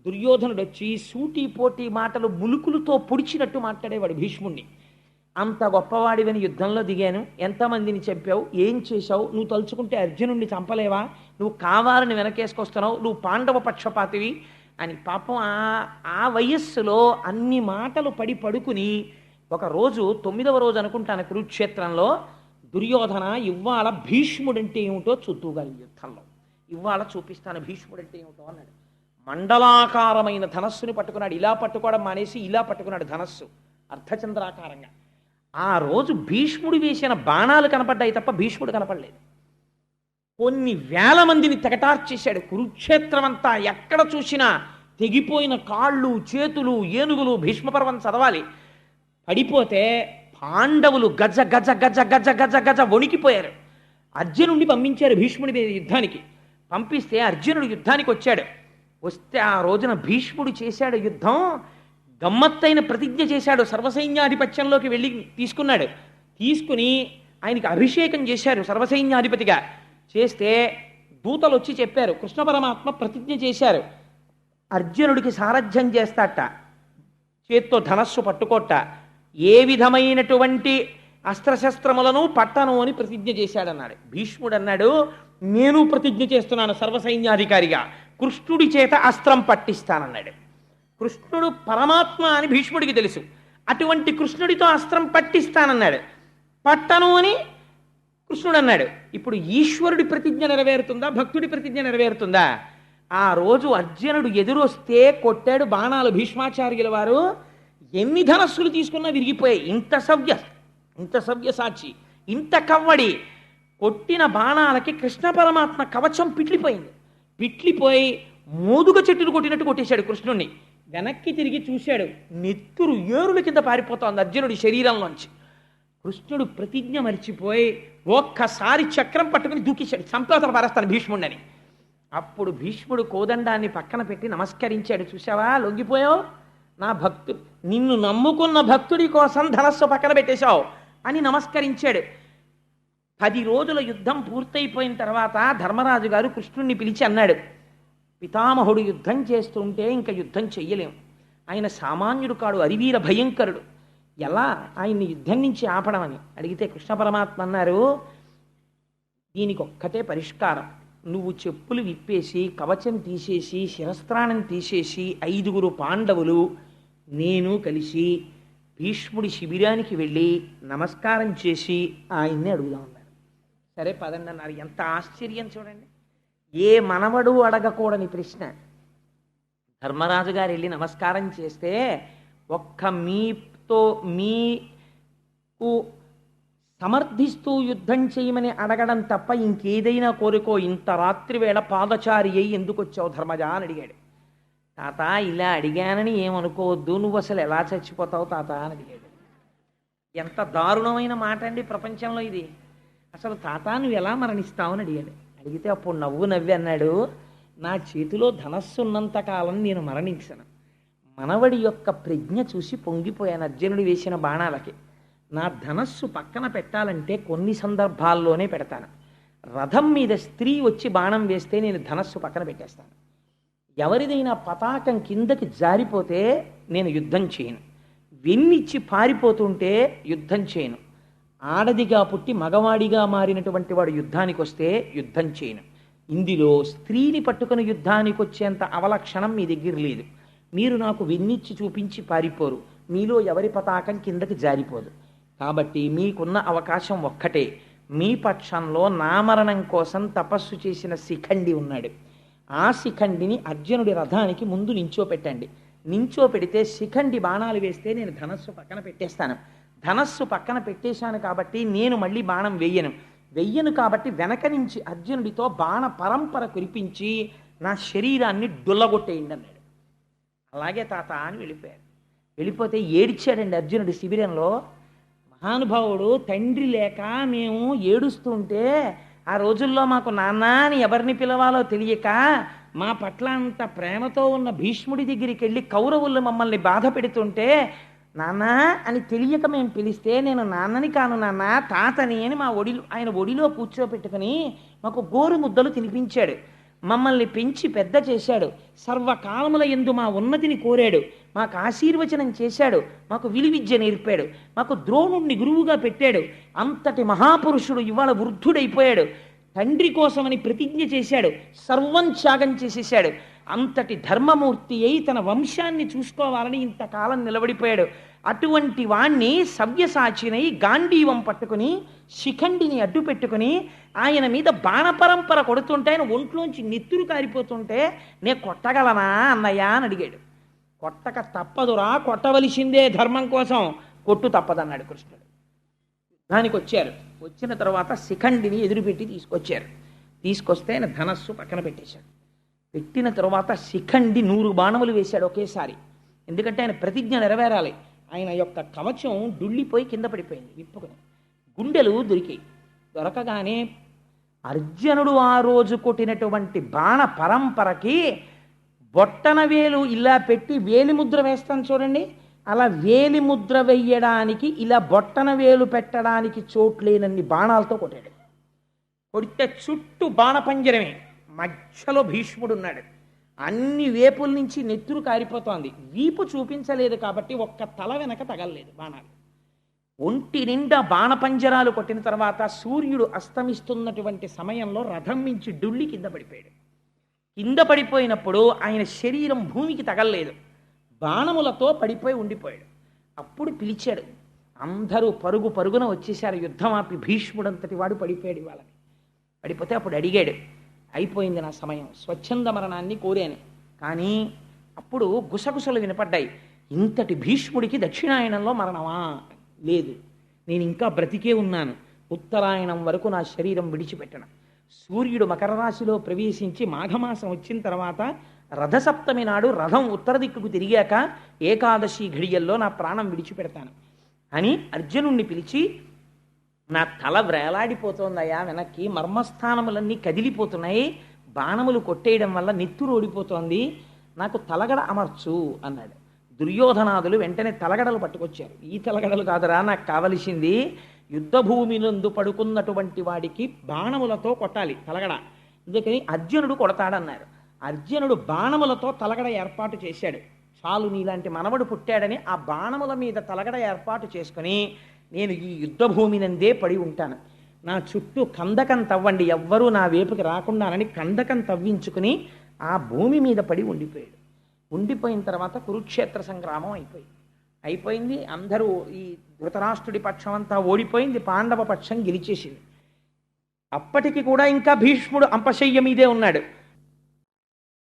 Speaker 1: దుర్యోధనుడు వచ్చి సూటి పోటీ మాటలు ములుకులతో పొడిచినట్టు మాట్లాడేవాడు భీష్ముణ్ణి. అంత గొప్పవాడివని యుద్ధంలో దిగాను, ఎంతమందిని చెప్పావు, ఏం చేశావు, నువ్వు తలుచుకుంటే అర్జునుడిని చంపలేవా, నువ్వు కావాలని వెనకేసుకొస్తున్నావు, నువ్వు పాండవ పక్షపాతివి అని పాపం ఆ వయస్సులో అన్ని మాటలు పడి పడుకుని ఒకరోజు 9వ రోజు అనుకుంటాను కురుక్షేత్రంలో, దుర్యోధన ఇవాళ భీష్ముడంటే ఏమిటో చూద్దుగాలి యుద్ధంలో, ఇవాళ చూపిస్తాను భీష్ముడంటే ఏమిటో అన్నాడు. మండలాకారమైన ధనస్సుని పట్టుకున్నాడు. ఇలా పట్టుకోవడం మానేసి ఇలా పట్టుకున్నాడు ధనస్సు అర్ధచంద్రాకారంగా. ఆ రోజు భీష్ముడు వేసిన బాణాలు కనపడ్డాయి తప్ప భీష్ముడు కనపడలేదు. కొన్ని వేల మందిని తెగటార్చేశాడు. కురుక్షేత్రం అంతా ఎక్కడ చూసినా తెగిపోయిన కాళ్ళు చేతులు ఏనుగులు. భీష్మపర్వం చదవాలి. పడిపోతే పాండవులు గజ గజ గజ గజ గజ గజ వణికిపోయారు. అర్జునుడిని పంపించారు భీష్ముడి మీద యుద్ధానికి. పంపిస్తే అర్జునుడు యుద్ధానికి వచ్చాడు. వస్తే ఆ రోజున భీష్ముడు చేశాడు యుద్ధం. గమ్మత్తైన ప్రతిజ్ఞ చేశాడు. సర్వసైన్యాధిపత్యంలోకి వెళ్ళి తీసుకున్నాడు. తీసుకుని ఆయనకి అభిషేకం చేశారు సర్వసైన్యాధిపతిగా. చేస్తే దూతలు వచ్చి చెప్పారు, కృష్ణ పరమాత్మ ప్రతిజ్ఞ చేశారు, అర్జునుడికి సారథ్యం చేస్తాట, చేత్తో ధనస్సు పట్టుకోట, ఏ విధమైనటువంటి అస్త్రశస్త్రములను పట్టను అని ప్రతిజ్ఞ చేశాడన్నాడు. భీష్ముడు అన్నాడు, నేను ప్రతిజ్ఞ చేస్తున్నాను సర్వసైన్యాధికారిగా, కృష్ణుడి చేత అస్త్రం పట్టిస్తానన్నాడు. కృష్ణుడు పరమాత్మ అని భీష్ముడికి తెలుసు. అటువంటి కృష్ణుడితో అస్త్రం పట్టిస్తానన్నాడు. పట్టను అని కృష్ణుడు అన్నాడు. ఇప్పుడు ఈశ్వరుడి ప్రతిజ్ఞ నెరవేరుతుందా, భక్తుడి ప్రతిజ్ఞ నెరవేరుతుందా? ఆ రోజు అర్జునుడు ఎదురొస్తే కొట్టాడు బాణాలు. భీష్మాచార్యుల వారు ఎన్ని ధనస్సులు తీసుకున్నా విరిగిపోయాయి. ఇంత సవ్యసాచి, ఇంత కవ్వడి. కొట్టిన బాణాలకి కృష్ణ పరమాత్మ కవచం పిట్లిపోయింది. పిట్లిపోయి మోదుగ చెట్టును కొట్టినట్టు కొట్టేశాడు కృష్ణుణ్ణి. వెనక్కి తిరిగి చూశాడు, నెత్తురు ఏరుల కింద పారిపోతోంది అర్జునుడి శరీరంలోంచి. కృష్ణుడు ప్రతిజ్ఞ మరిచిపోయి ఒక్కసారి చక్రం పట్టుకుని దూకేశాడు, సంప్రోతన పారేస్తాను భీష్ముడిని. అప్పుడు భీష్ముడు కోదండాన్ని పక్కన పెట్టి నమస్కరించాడు. చూసావా, లొంగిపోయావు, నా నిన్ను నమ్ముకున్న భక్తుడి కోసం ధనస్సు పక్కన పెట్టేశావు అని నమస్కరించాడు. 10 రోజుల యుద్ధం పూర్తయిపోయిన తర్వాత ధర్మరాజు గారు కృష్ణుణ్ణి పిలిచి అన్నాడు, పితామహుడు యుద్ధం చేస్తుంటే ఇంకా యుద్ధం చెయ్యలేం, ఆయన సామాన్యుడు కాడు, అరివీర భయంకరుడు, ఎలా ఆయన్ని యుద్ధం నుంచి ఆపడం అని అడిగితే కృష్ణ పరమాత్మ అన్నారు, దీనికి ఒక్కటే పరిష్కారం, నువ్వు చెప్పులు విప్పేసి కవచం తీసేసి శిరస్త్రాణం తీసేసి 5గురు పాండవులు నేను కలిసి భీష్ముడి శిబిరానికి వెళ్ళి నమస్కారం చేసి ఆయన్ని అడుగుదాం అన్నారు. సరే పదండి అన్నారు. ఎంత ఆశ్చర్యం చూడండి, ఏ మనవడు అడగకూడని ప్రశ్న. ధర్మరాజు గారు వెళ్ళి నమస్కారం చేస్తే ఒక్క మీకు సమర్థిస్తూ యుద్ధం చేయమని అడగడం తప్ప ఇంకేదైనా కోరుకో, ఇంత రాత్రి వేళ పాదచారి అయి ఎందుకు వచ్చావు ధర్మజ అని అడిగాడు. తాత ఇలా అడిగానని ఏమనుకోవద్దు, నువ్వు అసలు ఎలా చచ్చిపోతావు తాత అని అడిగాడు. ఎంత దారుణమైన మాట అండి ప్రపంచంలో ఇది. అసలు తాత నువ్వు ఎలా మరణిస్తావు అని అడిగాడు. అడిగితే అప్పుడు నవ్వి అన్నాడు, నా చేతిలో ధనస్సు ఉన్నంతకాలం నేను మరణించను. మనవడి యొక్క ప్రజ్ఞ చూసి పొంగిపోయాను అర్జునుడు వేసిన బాణాలకి. నా ధనస్సు పక్కన పెట్టాలంటే కొన్ని సందర్భాల్లోనే పెడతాను. రథం మీద స్త్రీ వచ్చి బాణం వేస్తే నేను ధనస్సు పక్కన పెట్టేస్తాను. ఎవరిదైనా పతాకం కిందకి జారిపోతే నేను యుద్ధం చేయను. వెన్నిచ్చి పారిపోతుంటే యుద్ధం చేయను. ఆడదిగా పుట్టి మగవాడిగా మారినటువంటి వాడు యుద్ధానికి వస్తే యుద్ధం చేయను. ఇందులో స్త్రీని పట్టుకుని యుద్ధానికి వచ్చేంత అవలక్షణం మీ దగ్గర లేదు. మీరు నాకు వెన్నిచ్చి చూపించి పారిపోరు. మీలో ఎవరి పతాకం కిందకి జారిపోదు. కాబట్టి మీకున్న అవకాశం ఒక్కటే, మీ పక్షంలో నామరణం కోసం తపస్సు చేసిన శిఖండి ఉన్నాడు. ఆ శిఖండిని అర్జునుడి రథానికి ముందు నించోపెట్టండి. నించోపెడితే శిఖండి బాణాలు వేస్తే నేను ధనస్సు పక్కన పెట్టేస్తాను. ధనస్సు పక్కన పెట్టేశాను కాబట్టి నేను మళ్ళీ బాణం వెయ్యను కాబట్టి వెనక నుంచి అర్జునుడితో బాణ పరంపర కురిపించి నా శరీరాన్ని డుల్లగొట్టేయండి అన్నాడు. అలాగే తాత అని వెళ్ళిపోయాడు. వెళ్ళిపోతే ఏడ్చాడండి అర్జునుడి శిబిరంలో. మహానుభావుడు తండ్రి లేక మేము ఏడుస్తుంటే ఆ రోజుల్లో మాకు నాన్న అని ఎవరిని పిలవాలో తెలియక మా పట్ల అంత ప్రేమతో ఉన్న భీష్ముడి దగ్గరికి వెళ్ళి కౌరవులు మమ్మల్ని బాధ పెడుతుంటే నాన్న అని తెలియక మేము పిలిస్తే నేను నాన్నని కాను నాన్న తాతని అని ఆయన ఒడిలో కూర్చోపెట్టుకుని మాకు గోరు ముద్దలు తినిపించాడు. మమ్మల్ని పెంచి పెద్ద చేశాడు, సర్వకాలముల యందు మా ఉన్నతిని కోరాడు, మాకు ఆశీర్వచనం చేశాడు, మాకు విలువిద్య నేర్పాడు, మాకు ద్రోణుణ్ణి గురువుగా పెట్టాడు. అంతటి మహాపురుషుడు ఇవాళ వృద్ధుడైపోయాడు. తండ్రి కోసమని ప్రతిజ్ఞ చేశాడు, సర్వం త్యాగం చేసేశాడు. అంతటి ధర్మమూర్తి అయి తన వంశాన్ని చూసుకోవాలని ఇంతకాలం నిలబడిపోయాడు. అటువంటి వాణ్ణి సవ్యసాచినై గాంధీవం పట్టుకుని శిఖండిని అడ్డు పెట్టుకుని ఆయన మీద బాణపరంపర కొడుతుంటే ఆయన ఒంట్లోంచి నెత్తురు కారిపోతుంటే నేను కొట్టగలనా అన్నయ్య అని అడిగాడు. కొట్టక తప్పదురా, కొట్టవలసిందే ధర్మం కోసం, కొట్టు తప్పదన్నాడు కృష్ణుడు. దానికి వచ్చారు. వచ్చిన తర్వాత శిఖండిని ఎదురుపెట్టి తీసుకొచ్చారు. తీసుకొస్తే ఆయన ధనస్సు పక్కన పెట్టేశాడు. పెట్టిన తర్వాత శిఖండి 100 బాణములు వేశాడు ఒకేసారి. ఎందుకంటే ఆయన ప్రతిజ్ఞ నెరవేరాలి. ఆయన యొక్క కవచం డుళ్ళిపోయి కింద పడిపోయింది విప్పుకుని. గుండెలు దొరికాయి. దొరకగానే అర్జునుడు ఆ రోజు కొట్టినటువంటి బాణ పరంపరకి బొట్టన వేలు ఇలా పెట్టి వేలి ముద్ర వేస్తాను చూడండి, అలా వేలి ముద్ర వెయ్యడానికి ఇలా బొట్టన వేలు పెట్టడానికి చోట్లేనన్ని బాణాలతో కొట్టాడు. కొడితే చుట్టూ బాణపంజరమే, మధ్యలో భీష్ముడు ఉన్నాడు. అన్ని వేపుల నుంచి నెత్తురు కారిపోతోంది. వీపు చూపించలేదు కాబట్టి ఒక్క తల వెనక తగలలేదు బాణాలు. ఒంటి నిండా బాణపంజరాలు కొట్టిన తర్వాత సూర్యుడు అస్తమిస్తున్నటువంటి సమయంలో రథం మించి డుళ్ళి కింద పడిపోయాడు. కింద పడిపోయినప్పుడు ఆయన శరీరం భూమికి తగలలేదు, బాణములతో పడిపోయి ఉండిపోయాడు. అప్పుడు పిలిచాడు. అందరూ పరుగు పరుగున వచ్చేశారు. యుద్ధం ఆపి భీష్ముడంతటి వాడు పడిపోయాడు వాళ్ళని. పడిపోతే అప్పుడు అడిగాడు, అయిపోయింది నా సమయం, స్వచ్ఛంద మరణాన్ని కోరాను. కానీ అప్పుడు గుసగుసలు వినపడ్డాయి. ఇంతటి భీష్ముడికి దక్షిణాయనంలో మరణమా? లేదు, నేను ఇంకా బ్రతికే ఉన్నాను. ఉత్తరాయణం వరకు నా శరీరం విడిచిపెట్టను. సూర్యుడు మకర రాశిలో ప్రవేశించి మాఘమాసం వచ్చిన తర్వాత రథసప్తమి నాడు రథం ఉత్తర దిక్కుకు తిరిగాక ఏకాదశి ఘడియల్లో నా ప్రాణం విడిచిపెడతాను అని అర్జునుణ్ణి పిలిచి, నా తల వ్రేలాడిపోతోందయ్యా వెనక్కి, మర్మస్థానములన్నీ కదిలిపోతున్నాయి, బాణములు కొట్టేయడం వల్ల నెత్తురు ఓడిపోతోంది, నాకు తలగడ అమర్చు అన్నాడు. దుర్యోధనాదులు వెంటనే తలగడలు పట్టుకొచ్చారు. ఈ తలగడలు కాదురా నాకు కావలసింది, యుద్ధభూమినందు పడుకున్నటువంటి వాడికి బాణములతో కొట్టాలి తలగడ, అందుకని అర్జునుడు కొడతాడన్నారు. అర్జునుడు బాణములతో తలగడ ఏర్పాటు చేశాడు. చాలు నీలాంటి మనవడు పుట్టాడని ఆ బాణముల మీద తలగడ ఏర్పాటు చేసుకుని, నేను ఈ యుద్ధభూమినందే పడి ఉంటాను, నా చుట్టూ కందకం తవ్వండి, ఎవ్వరూ నా వైపుకి రాకుండానని కందకం తవ్వించుకుని ఆ భూమి మీద పడి ఉండిపోయాడు. ఉండిపోయిన తర్వాత కురుక్షేత్ర సంగ్రామం అయిపోయింది. అందరూ ఈ ధృతరాష్ట్రుడి పక్షం అంతా ఓడిపోయింది, పాండవ పక్షం గెలిచేసింది. అప్పటికి కూడా ఇంకా భీష్ముడు అంపశయ్య మీదే ఉన్నాడు.